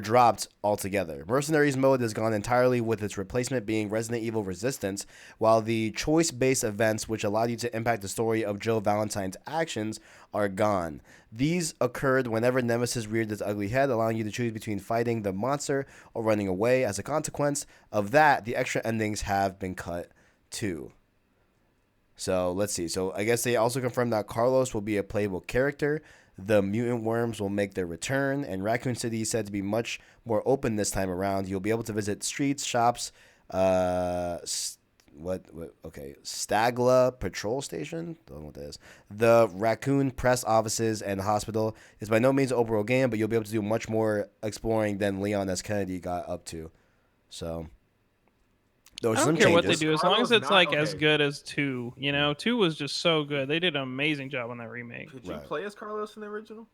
dropped altogether. Mercenaries mode has gone entirely, with its replacement being Resident Evil Resistance, while the choice-based events which allowed you to impact the story of Joe Valentine's actions are gone. These occurred whenever Nemesis reared its ugly head, allowing you to choose between fighting the monster or running away. As a consequence of that, the extra endings have been cut too. So let's see. So I guess they also confirmed that Carlos will be a playable character. The mutant worms will make their return, and Raccoon City is said to be much more open this time around. You'll be able to visit streets, shops, Stagla Patrol Station? Don't know what that is. The Raccoon Press Offices and Hospital. It's by no means an open world game, but you'll be able to do much more exploring than Leon S. Kennedy got up to. So those I are some don't care what they changes. do as long as Carlos it's not- like as okay. good as 2. You know, 2 was just so good. They did an amazing job on that remake. Could you Right. play as Carlos in the original?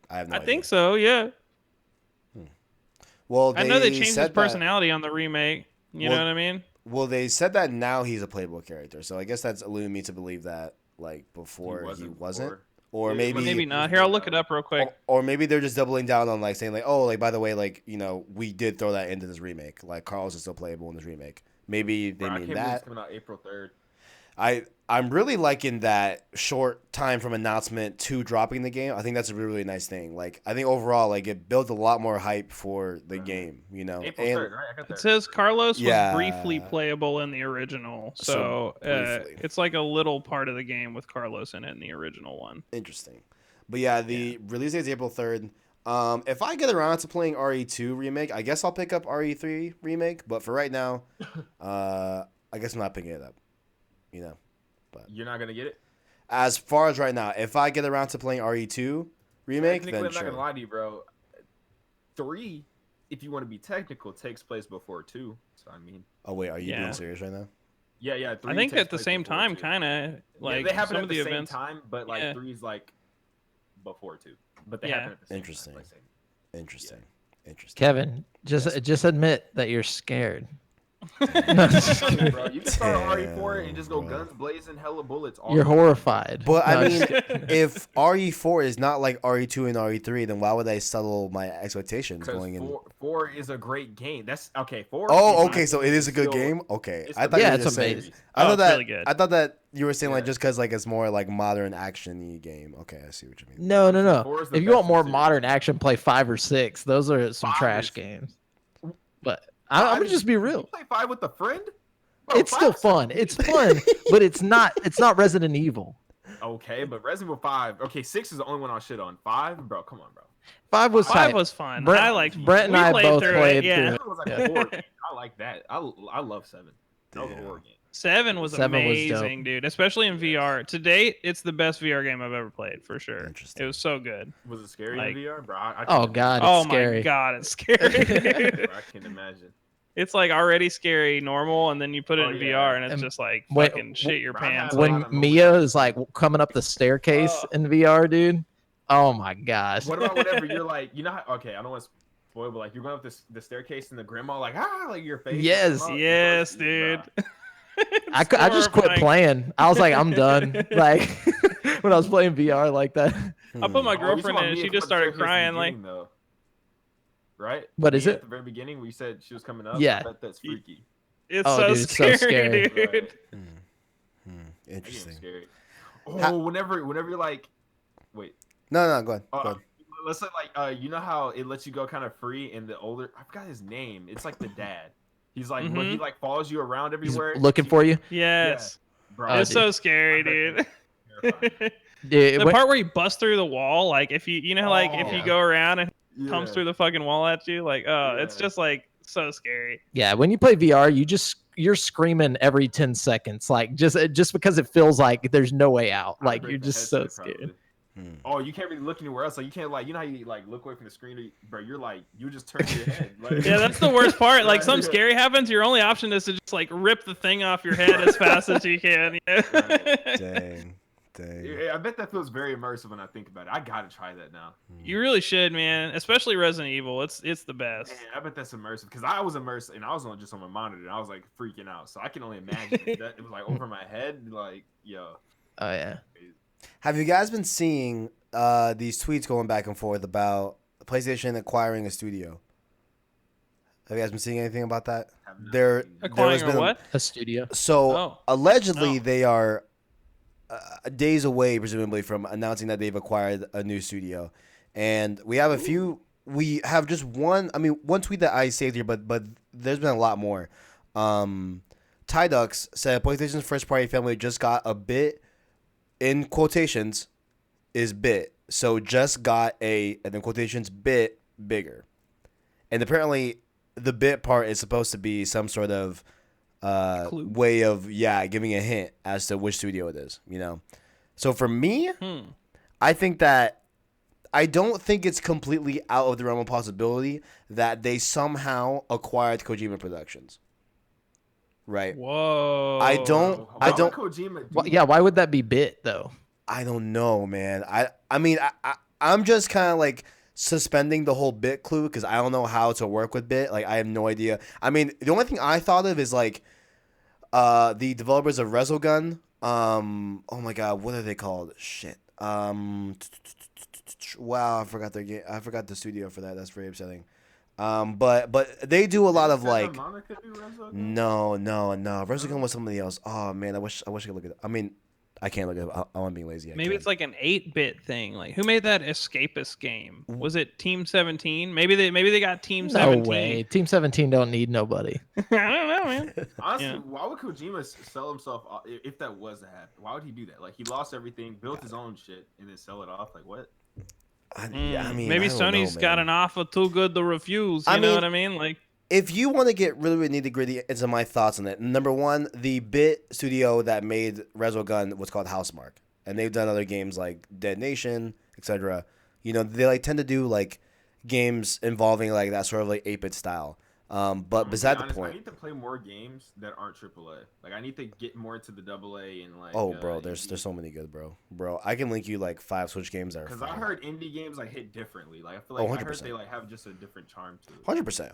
I have no I idea. think so. Yeah. Well, I know they changed his said that- personality on the remake. You Well, know what I mean? Well, they said that now he's a playable character, so I guess that's alluding me to believe that like before he wasn't, before. or Yeah, maybe Maybe not. Here, I'll look it up real quick. or maybe they're just doubling down on like saying like, oh, like by the way, like we did throw that into this remake. Like Carlos is still playable in this remake. Maybe they Bro, I mean can't believe it's that. coming out April 3rd. I'm really liking that short time from announcement to dropping the game. I think that's a really, really nice thing. Like I think overall, like it built a lot more hype for the game. April And 3rd, right? I got It that. says Carlos Yeah. was briefly playable in the original, So, so, briefly. it's like a little part of the game with Carlos in it in the original one. interesting. But yeah, the release date is April 3rd. If I get around to playing RE2 remake, I guess I'll pick up RE3 remake. But for right now, I guess I'm not picking it up. You're not gonna get it. As far as right now, if I get around to playing RE2 remake, Technically, then I'm not sure. gonna lie to you, bro. 3, if you want to be technical, takes place before 2. So I mean, Oh wait, are you being Yeah. serious right now? yeah. 3 I think takes at the place same before time, 2. kind of Yeah, like they happen some at of the the same events. time, but like Yeah. 3's like before 2. But they Yeah. happen at the same Interesting. time. Like, same. Interesting. Interesting. Kevin, just admit that you're scared. Bro, you can start RE4 and just go Damn, guns blazing, hella bullets. all You're the way. horrified. But No, I I'm mean, just kidding. if RE4 is not like RE2 and RE3, then why would I settle my expectations Because going in? 4 is a great game. That's okay. 4. Oh, is okay, not- so it is a good still- game. Okay, it's I the thought you Yeah, were it's just saying. amazing. I thought it's that really good. I thought that you were saying like Yeah. just because like it's more like modern action-y game. Okay, I see what you mean. No. 4 is the If you want best more series. modern action, play 5 or 6. Those are some 5 trash is- games. But I'm gonna just be You real. play 5 with a friend? Bro, It's 5 still is so fun. deep. It's fun, but it's not Resident Evil. Okay, but Resident Evil 5. Okay, 6 is the only one I'll shit on. 5, bro, come on, bro. 5 was 5 tight. was fun. Brent- I like Brent and we I played both through played it. Yeah. through 7 was like a horror game. I like that. I love 7. That was a horror game. 7 was 7 was dope. amazing, dude. Especially in VR. To date, it's the best VR game I've ever played for sure. Interesting. It was so good. Was it scary Like- in VR, bro? I Oh can't god, it's Oh scary. my god, it's scary. imagine, dude. bro. I can't imagine. It's like already scary normal, and then you put it Oh, in yeah. VR, and it's And just like when- fucking shit your Bro, I've pants. had Like, a When lot of moments. Mia is like coming up the staircase Oh. in VR, dude. Oh my gosh. What about whenever you're like, you know how, okay, I don't want to spoil, but like you're going up the staircase and the grandma like, like your face. Yes. Oh, yes, bro. dude. I just quit horrifying. playing. I was like, I'm done. Like when I was playing VR like that. I put my Oh, you girlfriend talking about in, and Mia she coming just up the started staircase in the crying. Like, beginning, though. Right? What is Mia it? At the very beginning, where you said she was coming up. Yeah. I bet that's freaky. it's Oh, so dude, it's so scary, scary. dude. Right. That game's Interesting. scary. Ha- Whenever you're like, wait. No, go ahead. Go Uh, ahead. let's say like you know how it lets you go kind of free in the older. I forgot his name. It's like the dad. He's like when he like follows you around He's everywhere. looking for you. Yes. Bro, Oh, It's dude. so scary, I bet dude. terrifying. Dude, The when- part where you bust through the wall, like if you know, like if you Oh. go around and it comes Yeah. through the fucking wall at you, like it's Yeah. just like so scary. yeah, when you play VR, you're screaming every 10 seconds, like just because it feels like there's no way out. I Like break you're the just so headset, scared. probably. Hmm. Oh, you can't really look anywhere else. Like you can't like you know how you like look away from the screen, bro. You're like you just turn your head. Like, Yeah, that's the worst part. Like Right. something scary happens, your only option is to just like rip the thing off your head as fast as you can. You know? Right. Dang. Yeah, I bet that feels very immersive when I think about it. I gotta try that now. You really should, man. Especially Resident Evil. It's the best. Man, I bet that's immersive because I was immersed and I was on just on my monitor and I was like freaking out. So I can only imagine that it was like over my head. Like, yo, Oh yeah. Have you guys been seeing these tweets going back and forth about PlayStation acquiring a studio? Have you guys been seeing anything about that? have not There, seen it. there Acquiring has or been what? A studio. So Oh. allegedly, Oh. they are days away, presumably, from announcing that they've acquired a new studio. And we have a few. We have just one. I mean, one tweet that I saved here, but there's been a lot more. Tidux said PlayStation's first party family just got a bit, in quotations, is bit. So just got a, and in quotations, bit bigger. And apparently, the bit part is supposed to be some sort of Clue. way of giving a hint as to which studio it is, you know. So for me, I think that I don't think it's completely out of the realm of possibility that they somehow acquired Kojima Productions. Right. Whoa. I don't- Why would don't- Kojima do Well, yeah, why would that be bit though? I don't know, man. I mean, I'm just kind of like suspending the whole bit clue because I don't know how to work with bit. Like, I have no idea. I mean, the only thing I thought of is like the developers of Resogun. Oh my god, what are they called? Shit. Wow, I forgot their game. I forgot the studio for that. That's very upsetting. But they do a lot of Santa like. Monica do Resogun? No. Resogun was somebody else. Oh man, I wish I could look at it. I mean, I can't look at it. I'm being lazy. Maybe it's like an 8-bit thing. Like who made that escapist game? Was it Team 17? Maybe they got Team No 17. way. Team 17 don't need nobody. I don't know, man. Honestly, Yeah. why would Kojima sell himself off if that was to happen? Why would he do that? Like he lost everything, built his own shit, and then sell it off. Like what? I mean, Maybe I don't know, Sony's got man. an offer too good to refuse. You I know mean- what I mean? Like If you want to get really nitty gritty into my thoughts on it, number one, the bit studio that made Resogun was called Housemarque, and they've done other games like Dead Nation, etc. You know, they like tend to do like games involving like that sort of like 8-bit style. But I'm gonna be beside the honest, I point. need to play more games that aren't AAA. Like I need to get more into the AA and like. Oh, bro, there's so many good, bro. I can link you like 5 Switch games that are. Because I fire. heard indie games like hit differently. Like I feel like I heard 100%. they like have just a different charm to it. 100%.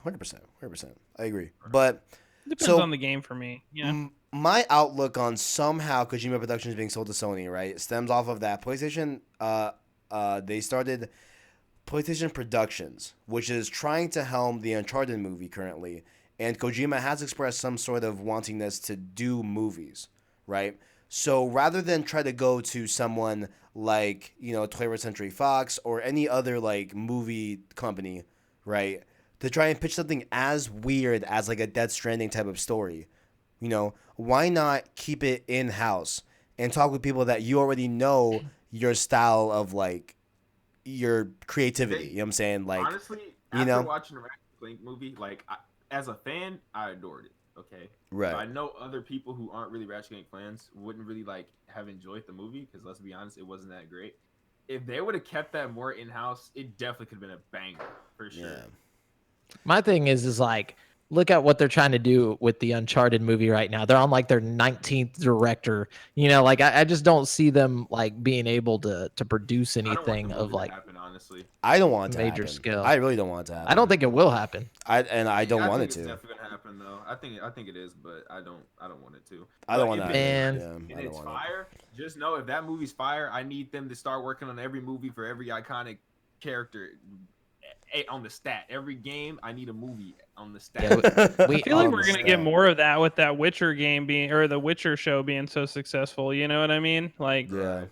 I agree. But depends So- on the game for me. Yeah. my outlook on somehow Kojima Productions being sold to Sony, right, stems off of that PlayStation. They started PlayStation Productions, which is trying to helm the Uncharted movie currently, and Kojima has expressed some sort of wantingness to do movies, right? So rather than try to go to someone like 21st Century Fox or any other like movie company, right, to try and pitch something as weird as like a Death Stranding type of story. Why not keep it in-house and talk with people that you already know your style of like your creativity. You know what I'm saying? Like, honestly, you after know, watching the Ratchet and Clank movie, like as a fan, I adored it. Okay, right? But I know other people who aren't really Ratchet and Clank fans wouldn't really like have enjoyed the movie because let's be honest, it wasn't that great. If they would have kept that more in house, it definitely could have been a banger for sure. Yeah. My thing is like, look at what they're trying to do with the Uncharted movie right now. They're on like their 19th director. You know, like I just don't see them like being able to produce I don't want the anything of movie to like happen, honestly. I don't want it to major happen. scale. I really don't want it to happen. I don't think it will happen. I don't want it think to. It's definitely gonna happen though. I think it is, but I don't want it to. I don't But want if that. Man. Yeah, And I don't it's want fire. Just know if that movie's fire, I need them to start working on every movie for every iconic character on the stat. Every game, I need a movie on the stat. Yeah, I feel like we're Understand. gonna get more of that with that Witcher game being, or the Witcher show being so successful. You know what I mean? Like, Yeah.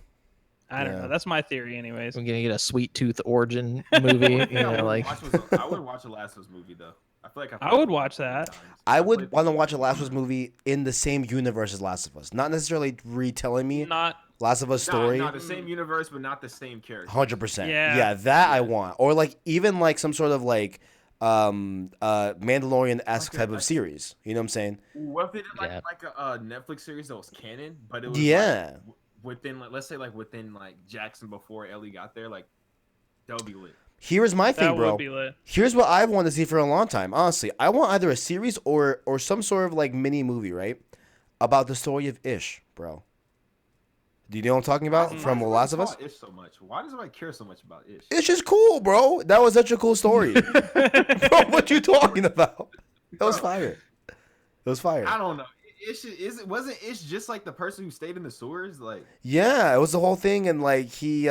I don't Yeah. know. That's my theory, anyways. We're gonna get a Sweet Tooth origin movie. One thing You I know, wouldn't like watch was I wouldn't watch the Last of Us movie though. I feel like I would watch that. I would want to watch a Last of Us movie in the same universe as Last of Us, not necessarily retelling me Not Last of Us story. Not the same universe, but not the same character. 100%. Yeah. Yeah, that I want, or like even like some sort of like Mandalorian-esque type of series. You know what I'm saying? What if they did Yeah. like a Netflix series that was canon, but it was Yeah. like, within like let's say like within like Jackson before Ellie got there, like that would be lit. Here's my thing, that bro. would be lit. Here's what I've wanted to see for a long time. Honestly, I want either a series or some sort of like mini movie, right, about the story of Ish, bro. Do you know what I'm talking about from The Last of Us? Ish so much. Why does everybody care so much about Ish? It's just cool, bro. That was such a cool story. Bro, what you talking about? That was fire. It was fire. I don't know. Wasn't Ish just like the person who stayed in the sewers? Like Yeah, it was the whole thing, and like he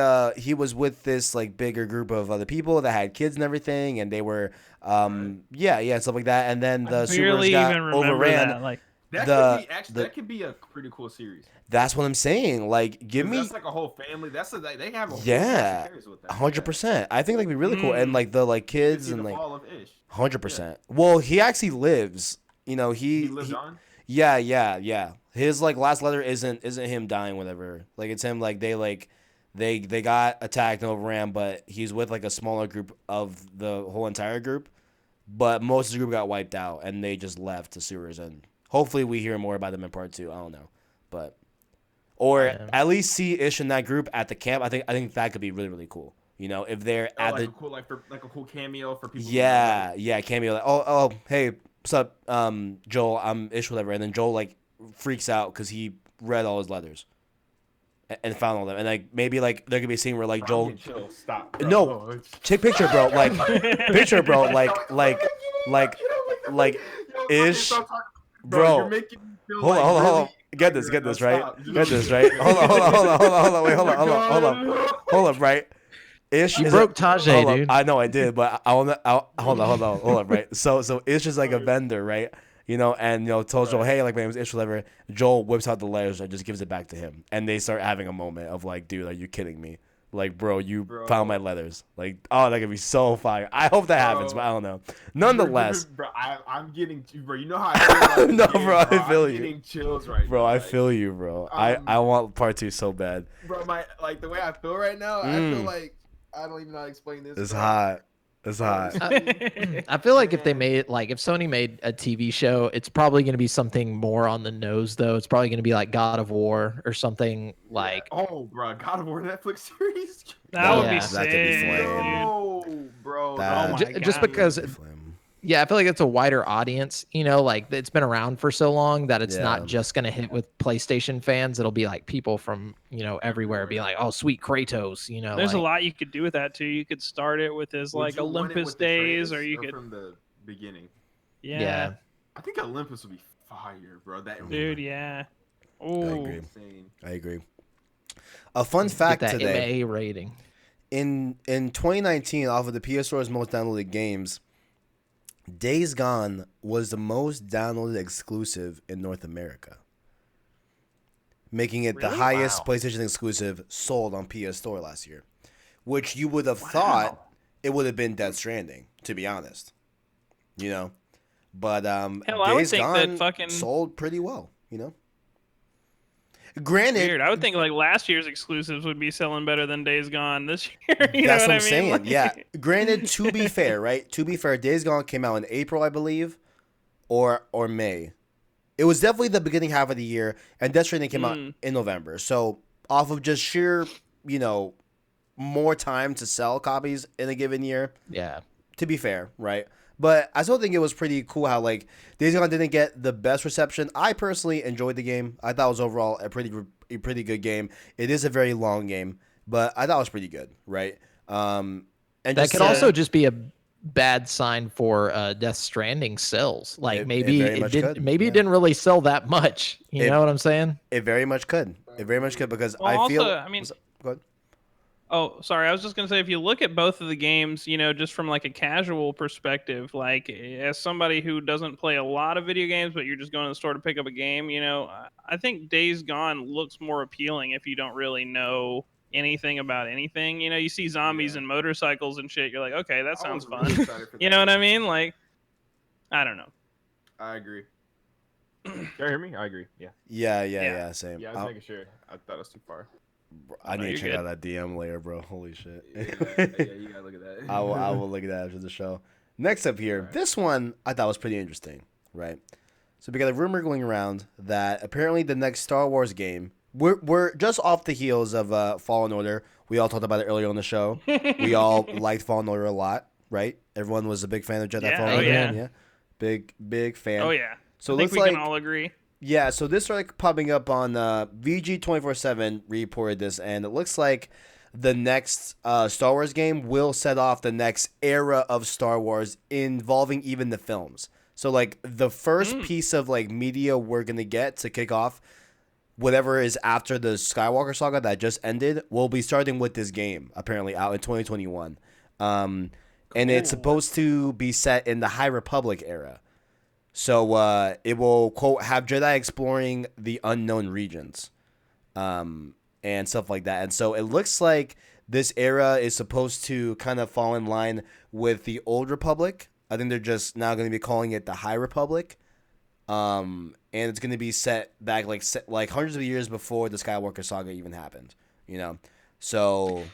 was with this like bigger group of other people that had kids and everything, and they were yeah, stuff like that, and then the sewers Barely got even remember overran. that. Like, that could be a pretty cool series. That's what I'm saying. Like, give me That's like a whole family. That's they have a whole yeah, series with that. 100%. I think that'd be really cool, and like the like You could kids see and the like fall of Ish. 100%. Well, he actually lives. You know, He lives on. Yeah. His like last letter isn't him dying, whatever. Like it's him like they got attacked and overran, but he's with like a smaller group of the whole entire group. But most of the group got wiped out and they just left the sewers, and hopefully we hear more about them in part 2. I don't know. But or at least see Ish in that group at the camp. I think that could be really, really cool. You know, if they're at like the a cool a cool cameo for people. yeah, cameo. Like, oh, hey, what's up, Joel? I'm Ish, whatever. And then Joel like freaks out because he read all his letters and found all them. And like maybe like there could be a scene where like Joel. Chill, stop. Bro. No, take picture, bro. Like picture, bro. Like Ish, Bro. You're bro. making me feel Hold on. really Get this, right? Stop. Get this, right? Hold on. Wait, hold up, right? Ish you is broke Tajae, hold up. dude. I know I did, but hold on, right? So Ish is like a vendor, right? You know, and you know, tells Joel, hey, like my name is Ish, whatever. Joel whips out the letters and just gives it back to him, and they start having a moment of like, dude, are you kidding me? Like, bro, you found my letters. Like, oh, that could be so fire. I hope that happens, but I don't know. Nonetheless, bro, I'm getting, bro. You know how I feel. No, bro, I feel I'm you. getting chills right bro, now. I feel you, bro. I want part 2 so bad. Bro, the way I feel right now, I feel like I don't even know how to explain this. It's bro. hot. It's hot. I feel like if they made like if Sony made a TV show, it's probably going to be something more on the nose though. It's probably going to be like God of War or something like. Oh, bro, God of War Netflix series. that would Yeah. be That sick. could be flame. dude. No, bro. That- Oh my Just God. because, yeah, I feel like it's a wider audience. You know, like it's been around for so long that it's Yeah. not just going to hit with PlayStation fans. It'll be like people from everywhere being like, oh, sweet Kratos. You know, There's a like, lot you could do with that too. You could start it with his Would like you want it Olympus with the days, or trailers you could, from the beginning. yeah, I think Olympus would be fire, bro. That dude, yeah. I Oh, agree. insane. I agree. A fun get fact that today. MA rating. In 2019, off of the PS4's most downloaded games, Days Gone was the most downloaded exclusive in North America, making it the Really? highest Wow. PlayStation exclusive sold on PS Store last year, which you would have thought it would have been Death Stranding, to be honest. You know, but Hell, I would Days think Gone that fucking- sold pretty well. You know, Granted, Weird. I would think like last year's exclusives would be selling better than Days Gone this year. You that's know what I'm what I mean? saying. Like- Yeah. Granted, to be fair, right? To be fair, Days Gone came out in April, I believe, or May. It was definitely the beginning half of the year, and Death Stranding came out in November. So off of just sheer, more time to sell copies in a given year. Yeah. To be fair, right? But I still think it was pretty cool how like Days Gone didn't get the best reception. I personally enjoyed the game. I thought it was overall a pretty good game. It is a very long game, but I thought it was pretty good, right? And that could also just be a bad sign for Death Stranding sales. Like maybe it didn't really sell that much. You know what I'm saying? It very much could. It very much could because Well, I feel. also, I mean, go ahead. Oh, sorry. I was just gonna say, if you look at both of the games, just from like a casual perspective, like as somebody who doesn't play a lot of video games, but you're just going to the store to pick up a game, I think Days Gone looks more appealing if you don't really know anything about anything. You see zombies and motorcycles and shit. You're like, okay, that sounds fun. You know what I mean? Like, I don't know. I agree. Can you hear me? I agree. Yeah. Yeah. Same. Yeah, I was making sure. I thought it was too far. I need to check out that DM layer, bro. Holy shit. Yeah, you gotta look at that. I will look at that after the show. Next up here, this one I thought was pretty interesting, right? So we got a rumor going around that apparently the next Star Wars game, we're just off the heels of Fallen Order. We all talked about it earlier on the show. We all liked Fallen Order a lot, right? Everyone was a big fan of Jedi Fallen Order. Yeah. Big fan. Oh yeah. So I think we can all agree. Yeah, so this started popping up on VG247 reported this, and it looks like the next Star Wars game will set off the next era of Star Wars involving even the films. So, like, the first piece of, like, media we're going to get to kick off whatever is after the Skywalker saga that just ended will be starting with this game, apparently, out in 2021. And it's supposed to be set in the High Republic era. So it will, quote, have Jedi exploring the unknown regions and stuff like that. And so it looks like this era is supposed to kind of fall in line with the Old Republic. I think they're just now going to be calling it the High Republic. And it's going to be set back like hundreds of years before the Skywalker saga even happened, So...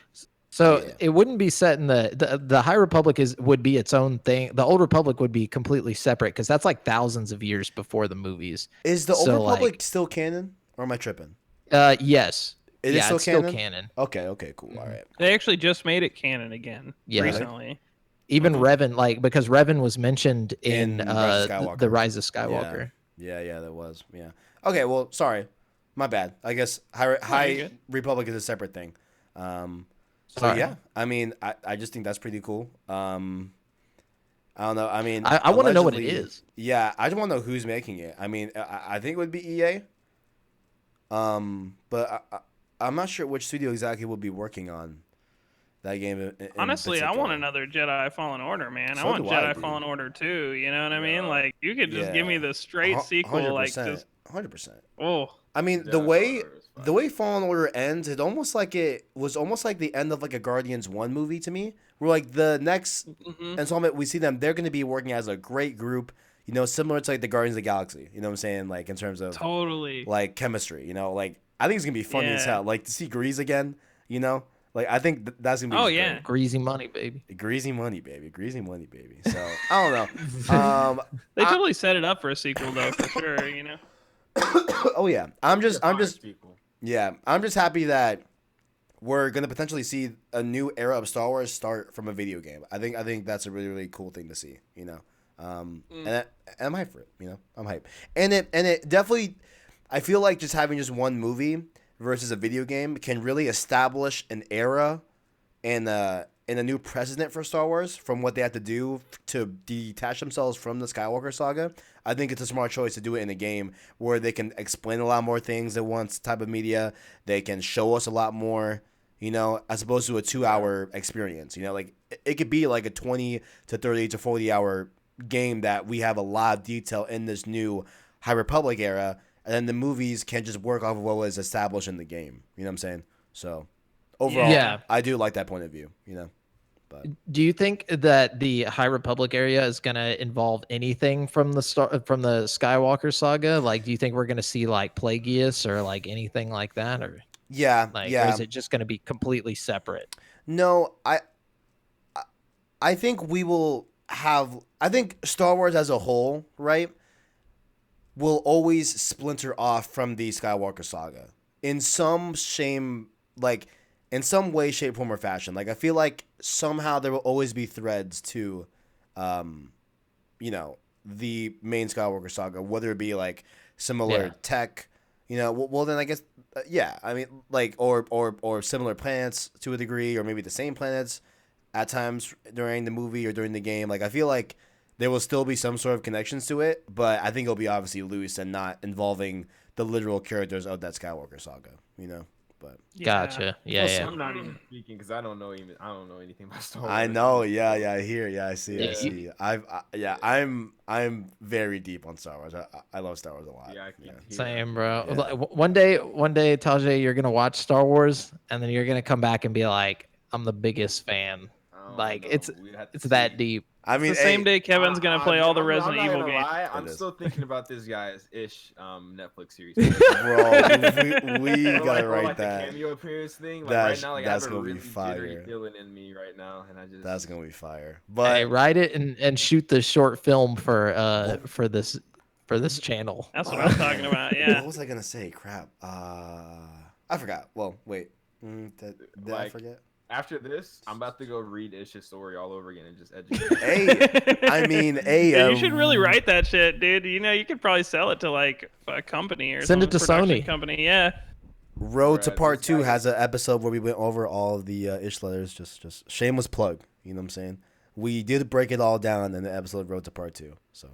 It wouldn't be set in the High Republic would be its own thing. The Old Republic would be completely separate because that's like thousands of years before the movies. Is the Old Republic still canon, or am I tripping? Yes. It's still canon. Okay, cool. All right. They actually just made it canon again recently. Even Revan, because Revan was mentioned in the Rise of Skywalker. Yeah, that was. Yeah. Okay, well, sorry. My bad. I guess High Republic is a separate thing. So yeah, I mean, I just think that's pretty cool. I don't know. I mean, I want to know what it is. Yeah, I just want to know who's making it. I mean, I think it would be EA. But I'm not sure which studio exactly will be working on that game. Honestly, I want another Jedi Fallen Order, man. I want Jedi Fallen Order 2. You know what I mean? Like, you could just give me the straight sequel, 100%, like just 100%. Oh, I mean, the way Fallen Order ends, it was almost like the end of like a Guardians 1 movie to me. Where like the next installment we see them, they're going to be working as a great group, similar to like the Guardians of the Galaxy. You know what I'm saying? Like in terms of totally like chemistry. Like I think it's gonna be funny as hell. Like to see Grease again. Like I think that's gonna be. Oh yeah, greasy money, baby. Greasy money, baby. So I don't know. They totally set it up for a sequel though, for sure. Oh yeah, I'm just happy that we're gonna potentially see a new era of Star Wars start from a video game. I think that's a really, really cool thing to see. And I'm hyped for it. I'm hyped, and it definitely, I feel like just having just one movie versus a video game can really establish an era and a new precedent for Star Wars from what they have to do to detach themselves from the Skywalker saga. I think it's a smart choice to do it in a game where they can explain a lot more things than one type of media. They can show us a lot more, as opposed to a 2-hour experience. Like it could be like a 20 to 30 to 40 hour game that we have a lot of detail in this new High Republic era. And then the movies can just work off of what was established in the game. You know what I'm saying? So overall, I do like that point of view, But Do you think that the High Republic area is going to involve anything from the Skywalker saga? Like, do you think we're going to see like Plagueis or like anything like that, or yeah, or is it just going to be completely separate? No, I think we will have. I think Star Wars as a whole, right, will always splinter off from the Skywalker saga in some shame, like in some way, shape, form, or fashion. Like I feel like somehow there will always be threads to, you know, the main Skywalker saga, whether it be like similar tech, you know. Well, then I guess, yeah. I mean, like or similar planets to a degree, or maybe the same planets at times during the movie or during the game. Like I feel like there will still be some sort of connections to it, but I think it'll be obviously loose and not involving the literal characters of that Skywalker saga, you know. But Gotcha. Yeah, Also, yeah. I'm not even speaking because I don't know anything about Star Wars. I know, yeah, I hear, yeah, I see, Yeah. I see. I'm very deep on Star Wars. I love Star Wars a lot. Yeah, I can hear Same, that. bro. Yeah. Like, one day, Tajay, you're gonna watch Star Wars, and then you're gonna come back and be like, "I'm the biggest fan." I don't Like know. it's We'd have to it's that see. deep. I mean, It's the same hey, day Kevin's gonna play all the I'm Resident not Evil gonna games. lie, I'm It is. still thinking about this guy's Netflix series. bro, we Or gotta or write the that. cameo appearance thing. Like That's- right now, like that's I have a gonna be really fire. jittery feeling in me right now, and I just That's gonna be fire. Hey, But write it and shoot the short film for this channel. That's what I'm talking about. what Yeah. was I gonna say? Crap. I forgot. Well, wait. Did I Like, forget? after this, I'm about to go read Ish's story all over again and just educate. Hey, I mean, hey, Dude, you should really write that shit, dude. You know, you could probably sell it to like a company or Send it some to production Sony. company. Yeah. Road to Bruh, Part this 2 guy- has an episode where we went over all of the ish letters. Just shameless plug. You know what I'm saying? We did break it all down in the episode Road to Part 2. So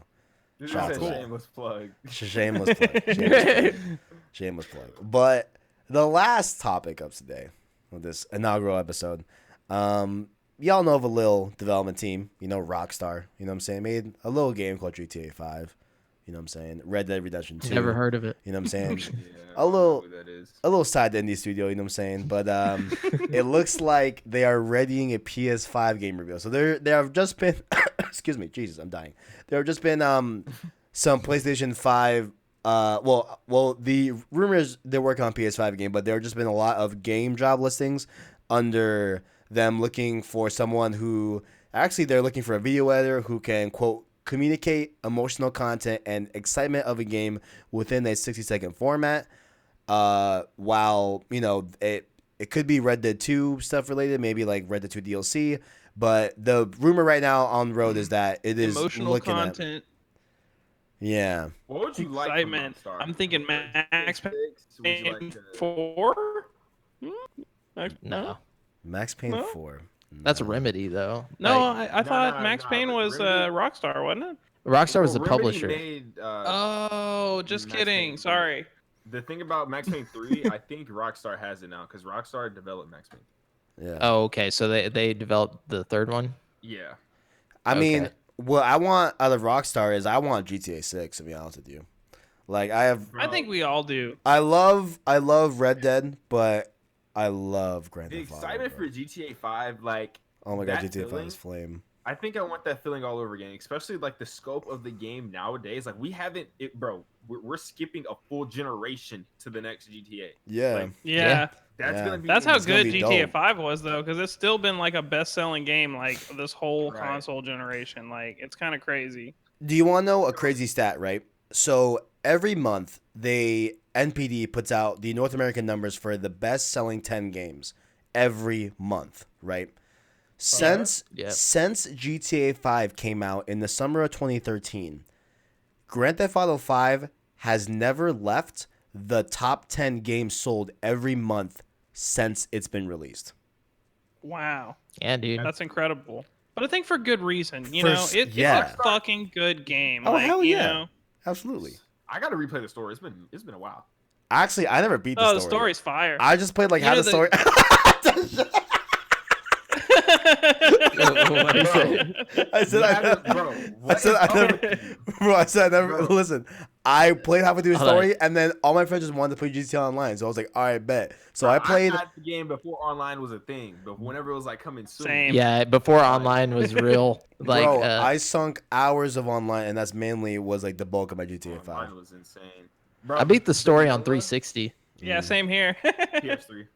This Shout is out a to that. shameless plug. shameless plug. Shameless plug. Shameless plug. But the last topic of today, of this inaugural episode, y'all know of a little development team, you know, Rockstar, you know what I'm saying, made a little game called GTA 5, you know what I'm saying, Red Dead Redemption 2. Never heard of it. You know what I'm saying? Yeah, A little- I don't know who that is. A little side indie studio, you know what I'm saying? But it looks like they are readying a PS5 game reveal. So there have just been excuse me, Jesus, I'm dying. There have just been some PlayStation 5 well the rumor is they're working on PS5 game, but there have just been a lot of game job listings under them looking for someone who actually they're looking for a video editor who can quote communicate emotional content and excitement of a game within a 60-second format. While you know it could be Red Dead 2 stuff related, maybe like Red Dead 2 DLC. But the rumor right now on the road is that it is Emotional looking content, yeah. What would you like from excitement. Rockstar? I'm thinking Max Would you like Payne to- 4. No, Max Payne No? 4. that's No. Remedy though. No, Like, I thought no, Max no, Payne but was Remedy- Rockstar, wasn't it? Rockstar was the Well, Remedy publisher. Made, Oh, just Max kidding. Payne. Sorry. the thing about Max Payne 3, I think Rockstar has it now because Rockstar developed Max Payne. Yeah. Oh, okay. So they developed the third one. Yeah. I mean, Okay. what I want out of Rockstar is I want GTA 6 to be honest with you. Like I think we all do. I love Red Dead, but I love Grand The Theft Auto. excitement bro. for GTA 5, like, Oh my god, that GTA 5 feeling- is flame. I think I want that feeling all over again, especially like the scope of the game nowadays. Like, we haven't, bro, we're skipping a full generation to the next GTA. Yeah. Like, Yeah. that's Yeah. gonna be. That's how It's gonna good be GTA dope. 5 was, though, because it's still been like a best-selling game like this whole Right. console generation. Like, it's kind of crazy. Do you want to know a crazy stat, right? So every month, NPD puts out the North American numbers for the best-selling 10 games every month, right? Since Yep. since GTA 5 came out in the summer of 2013, Grand Theft Auto 5 has never left the top 10 games sold every month since it's been released. Wow. Yeah, dude. That's incredible. But I think for good reason. You For know, s- it's yeah. a fucking good game. Oh, like, hell you yeah. know. Absolutely. I gotta replay the story. It's been a while. Actually, I never beat the Oh, story. the story's fire. I just played like You half know the the- story. What is Bro, it? I said you I haven't- never, bro, I what said is I up never, with you? bro. I said I never. Bro. Listen, I played halfway through the Hold on. story, and then all my friends just wanted to play GTA Online. So I was like, all right, bet. So I played. got the game before online was a thing, but whenever it was like coming soon. Same. Yeah, before online was real. Like, Bro, I sunk hours of online, and that's mainly was like the bulk of my GTA 5. Online was insane. Bro, I beat the story on vanilla 360. Yeah, same here. PS3.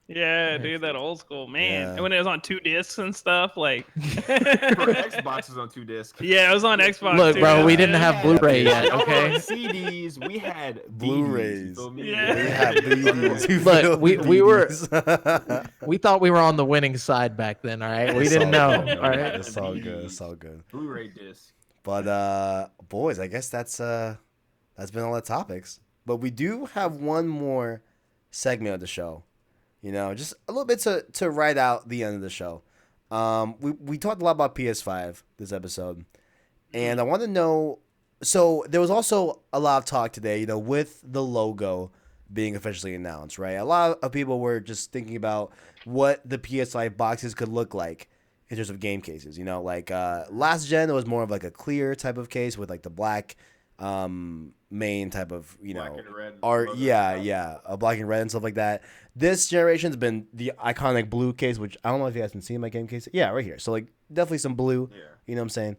Yeah, dude, that old school man. Yeah. And when it was on 2 discs and stuff, like. For Xbox was on 2 discs. Yeah, it was on Xbox. Look, too, bro, we man. didn't have Blu-ray yet, Y'all were okay? on CDs. We had Blu-rays. DVDs, you feel me? Yeah. We had BDs. You Look, feel we the were- BDs. We thought we were on the winning side back then, all right? We It's didn't all know, good, all right? It's all good. It's all good. Blu-ray disc. But boys, I guess that's been all the topics. But we do have one more segment of the show. You know, just a little bit to write out the end of the show. We talked a lot about PS5 this episode, and I want to know. So there was also a lot of talk today, you know, with the logo being officially announced, right? A lot of people were just thinking about what the PS5 boxes could look like in terms of game cases. You know, like last gen, it was more of like a clear type of case with like the black main type of, you Black know, and red art. logo. Yeah, a black and red and stuff like that. This generation's been the iconic blue case, which I don't know if you guys can see my game case. Yeah, right here. So like definitely some blue. Yeah. You know what I'm saying?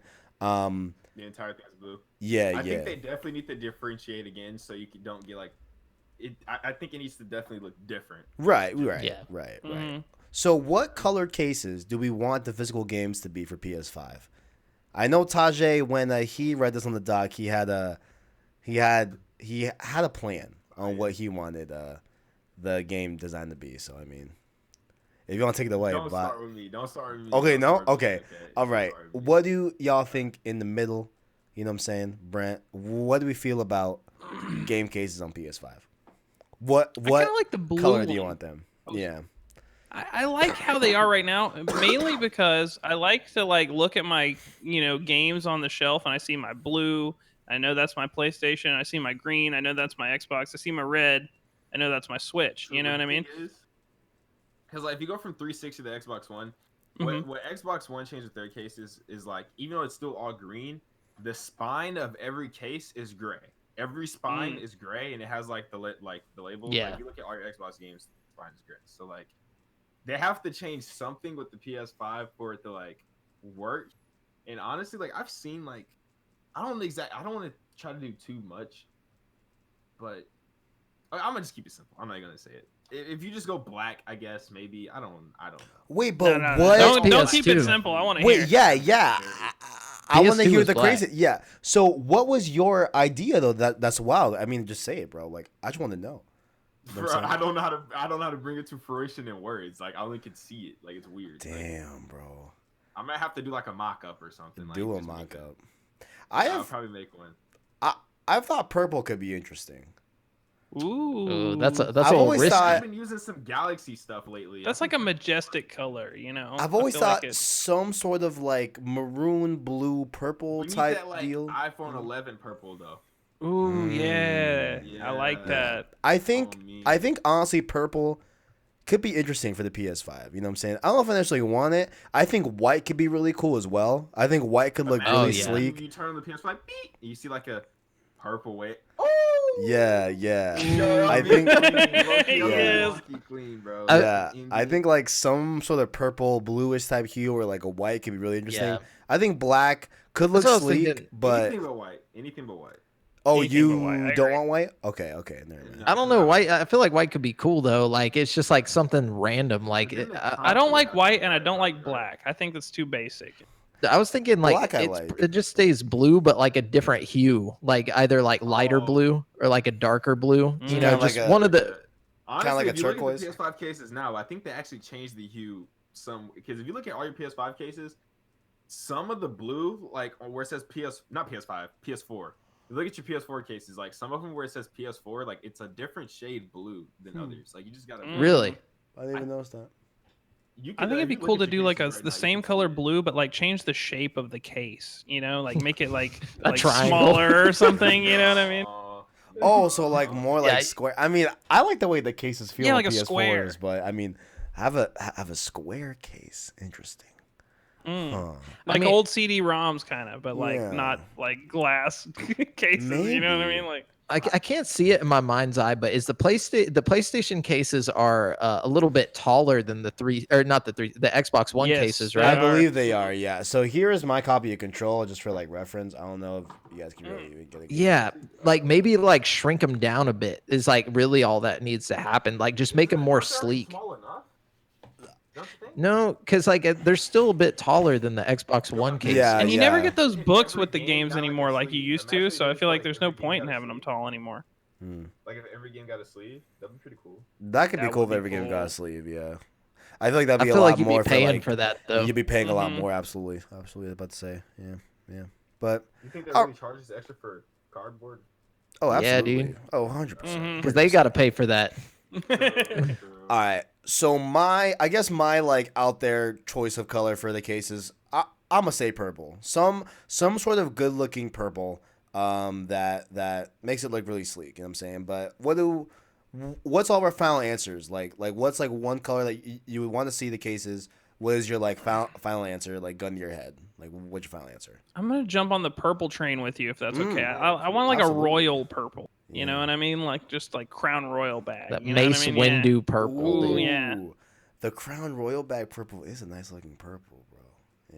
The entire thing's blue. Yeah, I yeah. think they definitely need to differentiate again so you don't get like it. I think it needs to definitely look different. Right. Yeah. Right. Mhm. So what colored cases do we want the physical games to be for PS5? I know Tajae, when he read this on the doc, he had a plan on what he wanted the game design to be. So I mean, if you want to take it away, Don't but start with me. Don't start with me. okay, Don't no, start with me okay, like that. all Don't right. start with me. What do y'all think in the middle? You know what I'm saying, Brent? What do we feel about game cases on PS5? What I kind of like the blue color do you one. want them? Yeah. I like how they are right now, mainly because I like to like look at my games on the shelf and I see my blue. I know that's my PlayStation. I see my green. I know that's my Xbox. I see my red. I know that's my Switch. You know what I mean? Because like if you go from 360 to Xbox One, Mhm. what Xbox One changed with their case is like even though it's still all green, the spine of every case is gray. Every spine is gray, and it has like the label. Yeah. Like, if you look at all your Xbox games, the spine is gray. So like they have to change something with the PS5 for it to like work. And honestly, like I've seen like I don't want to try to do too much, but I'm gonna just keep it simple. I'm not gonna say it. If you just go black, I guess maybe I don't know. Wait, but No. what? Don't keep it PS2. simple. I want to hear. Wait, yeah. I want to PS2 hear was the black. crazy. Yeah. So, what was your idea though? That's wild. I mean, just say it, bro. Like, I just want to know. You know what I'm Bro, saying? I don't know how to bring it to fruition in words. Like I only can see it. Like it's weird. Like, Damn, bro. I might have to do like a mock up or something. Like, Do a just make mock it. up. I'll probably make one. I thought purple could be interesting. Ooh, That's a I've little always risky. thought- I've been using some Galaxy stuff lately. That's like a majestic color, you know. I've I always feel like thought it's- some sort of like maroon, blue, purple we need type that, like, deal. iPhone 11 purple though. Ooh, Mm. yeah, I like Yeah. that. I think me. honestly purple could be interesting for the PS5. You know what I'm saying? I don't know if I necessarily want it. I think white could be really cool as well. I think white could look Imagine really yeah. sleek. You turn on the PS5, beep, and you see like a purple way. Yeah. I I think Yes. clean, bro. yeah, I think like some sort of purple, bluish type hue or like a white could be really interesting. Yeah. I think black could look That's what I was sleek, thinking. but anything but white. Anything but white. oh, Anything you but white, I don't agree. want white? Okay, never mind. I don't know. White. I feel like white could be cool though. Like it's just like something random. Like Within the I don't like concept, white and I don't like black. I think that's too basic. I was thinking like, Black I like. it just stays blue, but like a different hue, like either like lighter Oh. blue or like a darker blue. Mm. You know, Kinda like just a- one of the. Honestly, like a if you look turquoise? at the PS5 cases now, I think they actually changed the hue some because if you look at all your PS5 cases, some of the blue, like where it says not PS5, PS4. If you look at your PS4 cases, like some of them where it says PS4, like it's a different shade blue than others. Like you just gotta Really? I didn't even notice that. You I can, think it'd be if you cool look to at your do like cases the right now, you same can see color it. blue, but like change the shape of the case. You know, like make it like like triangle. smaller or something. You know what I mean? Oh, so like more like Yeah, square. I mean, I like the way the cases feel Yeah, on like a PS4s, square. but I mean, have a square case. Interesting. Huh. Like mean- old CD-ROMs, kind of, but like Yeah. not like glass cases. You know what I Maybe. mean? Like, I can't see it in my mind's eye, but is the PlayStation cases are a little bit taller than the the Xbox One Yes, cases, they I right? are. believe they are, yeah. So here is my copy of Control, just for like reference. I don't know if you guys can really even get it. Yeah, like maybe like shrink them down a bit is like really all that needs to happen. Like just make them more Aren't they already sleek. Small enough? Don't you think? No, because like they're still a bit taller than the Xbox One case. Yeah, and you never yeah. get those If books every with the game games got, like, a anymore like you sleeve, used imagine to. if So I it was, feel like like, there's no every game point in got a having them sleeve. tall anymore. Like if every game got a sleeve, that'd be pretty cool. That could be That cool would if be every game got a cool. sleeve, yeah. I feel like that'd I be a feel lot like you'd more be paying for, like, for that though. you'd be paying a lot Mhm. more, absolutely. Absolutely, I was about to say. Yeah, yeah. But, You think that Oh. really charges extra for cardboard? oh, Yeah, absolutely. dude. Oh, 100%. Mhm. Because they got to pay for that. True. All right. So I guess my like out there choice of color for the cases, I'm gonna say purple. Some sort of good looking purple, that makes it look really sleek. You know what I'm saying? But what's all of our final answers? Like what's like one color that you would want to see the cases? What is your like final answer? Like gun to your head. Like what's your final answer? I'm gonna jump on the purple train with you if that's okay. Mm. I want like Absolutely. a royal purple. You know Yeah. what I mean? Like just like Crown Royal bag. That you know what Mace I mean? Yeah. Windu purple, Ooh, dude. yeah. The Crown Royal bag purple is a nice looking purple, bro.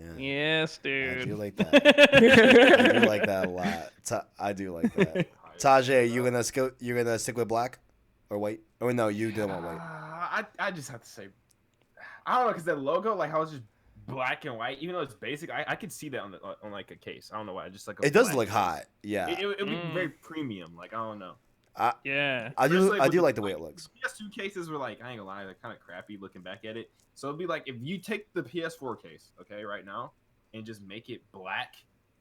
Yeah. Yes, I dude. do like that. I do like that a lot. I do like that. Tajae, you gonna stick with black or white? Oh no, you didn't want white. I just have to say, I don't know, because that logo, like how it's just black and white, even though it's basic, I could see that on like a case. I don't know why. Just like a It does black look case. hot. Yeah, It would be Mm. very premium. Like I don't know. Yeah. I do. Especially I with do like the way it looks. PS2 cases were like, I ain't gonna lie, they're kind of crappy looking back at it. So it'd be like if you take the PS4 case, okay, right now, and just make it black,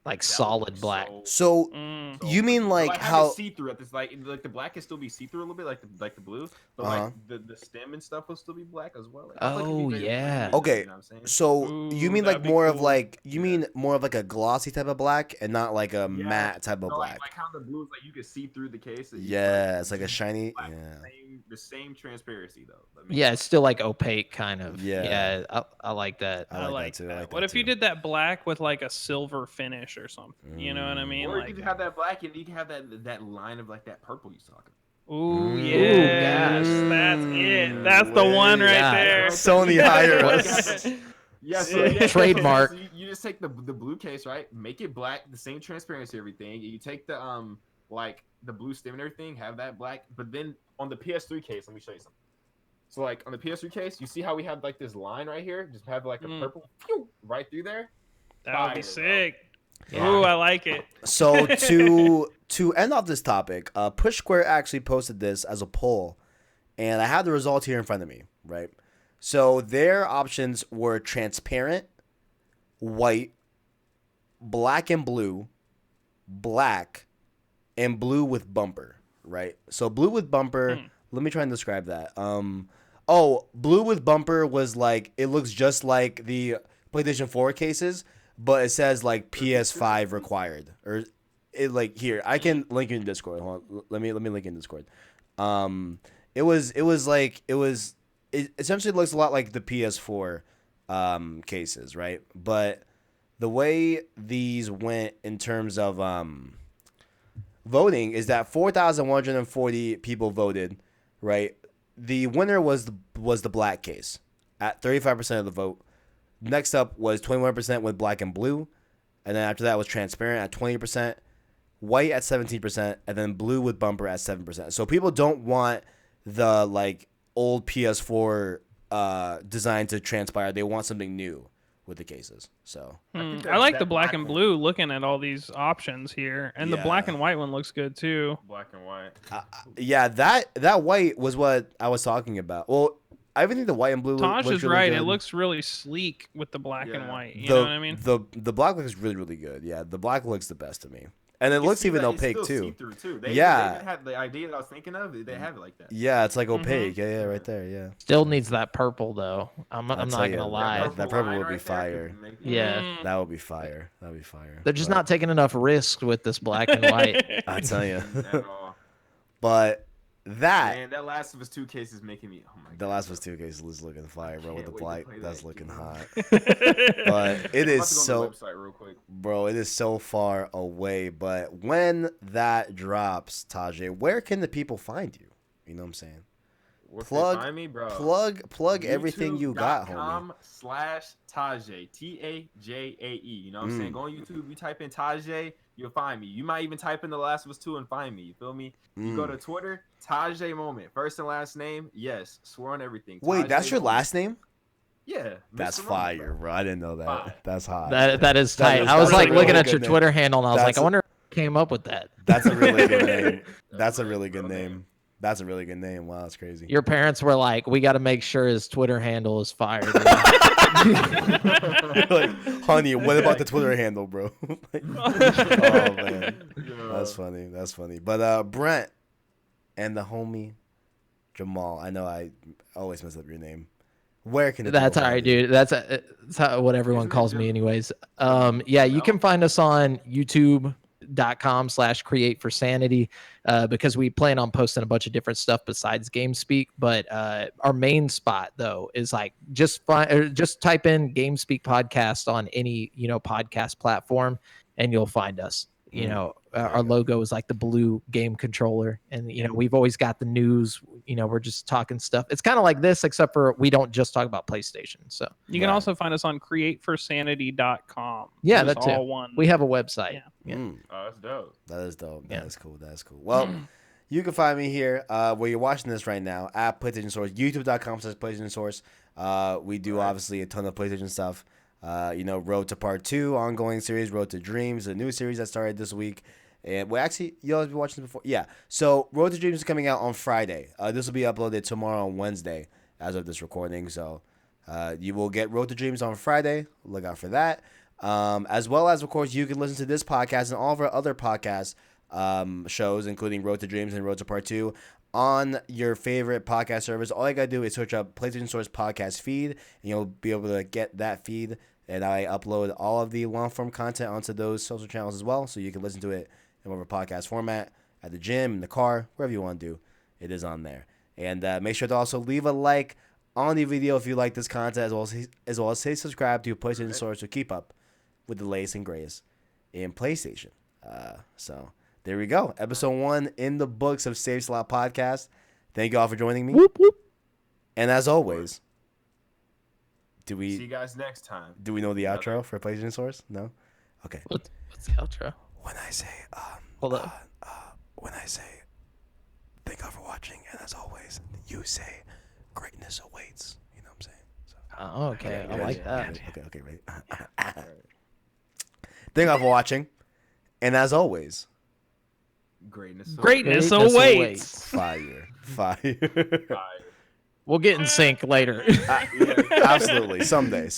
Like that would solid look black. So Mm. so you mean pretty. like But, how? see through at this, like the black can still be see through a little bit, like the blue, but Uh-huh. like the stem and stuff will still be black as well. Like, Oh, I feel like it'd be very yeah. premium, Okay, you know what I'm saying? So you Ooh, mean that'd like be more of cool. like you Yeah. mean more of like a glossy type of black and not like a Yeah. matte type of No, black? like how the blue is like you can see through the case. Yeah, it's like a shiny. black, Yeah. the same transparency though. Let me- Yeah, it's still like opaque kind of. Yeah. Yeah, I like that. I like that too. I like What that if you too. did that black with like a silver finish or something? You know what I mean? Or Like, you can have that black and you can have that line of like that purple you talking. ooh, Mm. yes, Ooh, that's it. That's the one right Yeah. there. Sony hire What? us. Yeah, so Trademark. So you just take the blue case, right? Make it black, the same transparency, everything. You take the like the blue stem and everything, have that black. But then on the PS3 case, let me show you something. So like on the PS3 case, you see how we have like this line right here? Just have like a purple pew, right through there. That would Fire, be bro. sick. Yeah. Ooh, I like it. So to end off this topic, Push Square actually posted this as a poll, and I have the results here in front of me. Right. So their options were transparent, white, black and blue, black, and blue with bumper. Right. So blue with bumper. Let me try and describe that. Blue with bumper was like it looks just like the PlayStation 4 cases, but it says like PS5 required, or it like here I can link you in Discord. Hold on, let me link you in Discord. It essentially looks a lot like the PS4 cases, right? But the way these went in terms of voting is that 4,140 people voted, right? The winner was the black case at 35% of the vote. Next up was 21% with black and blue, and then after that was transparent at 20%, white at 17%, and then blue with bumper at 7%. So people don't want the like old PS4 design to transpire. They want something new with the cases. So think I like that the black black and one- blue looking at all these options here, and the black Yeah. and white one looks good too. Black and white. yeah, that white was what I was talking about. Well, I even think the white and blue Tosh looks is really right. good. It looks really sleek with the black and Yeah. white. You the, know what I mean? The black looks really, really good. Yeah, the black looks the best to me. And it looks See even that it's opaque still too. see-through, too. They Yeah. even had the idea that I was thinking of. They have it like that. Yeah, it's like opaque. Yeah, right there. Yeah. Still needs that purple though. I'm I'll not tell you, gonna lie. that purple line would be right there fire. could make it- Yeah. Mm. That would be fire. That would be fire. They're just But not taking enough risks with this black and white. I tell you. At all. But that. Man, that Last of Us 2 case is making me. Oh my god. The Last of Us 2 case is looking fire, bro. With can't the wait to blight, play that's that looking game. hot. But it I'm is about to go on the so, website real quick. bro. It is so far away. But when that drops, Tajae, where can the people find you? You know what I'm saying? Where can Plug- they find me, bro? Plug everything you got, homie. YouTube.com/Tajae, Tajae. You know what I'm saying? Mm. Go on YouTube. You type in Tajae, you'll find me. You might even type in The Last of Us 2 and find me. You feel me? You go to Twitter, Tajae Moment. First and last name, yes. Swear on everything. Wait, that's Tajae your Moment. last name? Yeah. That's Mr. Moment, fire, bro. I didn't know that. Fire. That's hot. That is That tight. is- I was that's a like really looking at good your name. Twitter handle, and I was That's like, I wonder who came up with that. That's a really good name. That's a my really good real name. That's a really good name. Wow, that's crazy. Your parents were like, we got to make sure his Twitter handle is fired. Like, honey, what about the Twitter handle, bro? Like, oh man, that's funny. That's funny. But Brent and the homie Jamal. I know I always mess up your name. Where can That's all right, dude. That's what everyone Isn't it calls me, Jim- anyways. Yeah, you can find us on youtube.com/create for sanity because we plan on posting a bunch of different stuff besides GameSpeak. But our main spot though is like just type in GameSpeak podcast on any podcast platform and you'll find us. Our logo is like the blue game controller, and we've always got the news. We're just talking stuff. It's kind of like this, except for we don't just talk about PlayStation. So You can also find us on createforsanity.com. yeah, It's that's all it. one. We have a website. Yeah. Oh, that's dope. That is dope. Yeah. That is cool. That is cool. Well, you can find me here where you're watching this right now at PlayStation Source, youtube.com/PlayStation Source. We do obviously a ton of PlayStation stuff. Road to Part 2, ongoing series, Road to Dreams, a new series that started this week. And well, actually, you all have been watching this before. Yeah. So Road to Dreams is coming out on Friday. This will be uploaded tomorrow on Wednesday as of this recording. So you will get Road to Dreams on Friday. Look out for that. As well as, of course, you can listen to this podcast and all of our other podcast shows, including Road to Dreams and Road to Part 2, on your favorite podcast service. All you got to do is search up PlayStation Source podcast feed, and you'll be able to get that feed. And I upload all of the long-form content onto those social channels as well, so you can listen to it in more of a podcast format at the gym, in the car, wherever you want to do. It is on there. And make sure to also leave a like on the video if you like this content, as well as say subscribe to PlayStation Source to keep up with the latest and greatest in PlayStation. So there we go. Episode 1 in the books of Save Slot Podcast. Thank you all for joining me. Whoop, whoop. And as always, See you guys next time. do we know the outro for PlayStation Source? No? Okay. What's the outro? When I say Hold up. when I say thank you all for watching, and as always, you say greatness awaits. You know what I'm saying? So, Oh, okay. I like that. Okay, ready? Thank you all for watching, and as always, Greatness. Greatness Greatness awaits. fire. Fire. We'll get in sync later. Absolutely. Someday.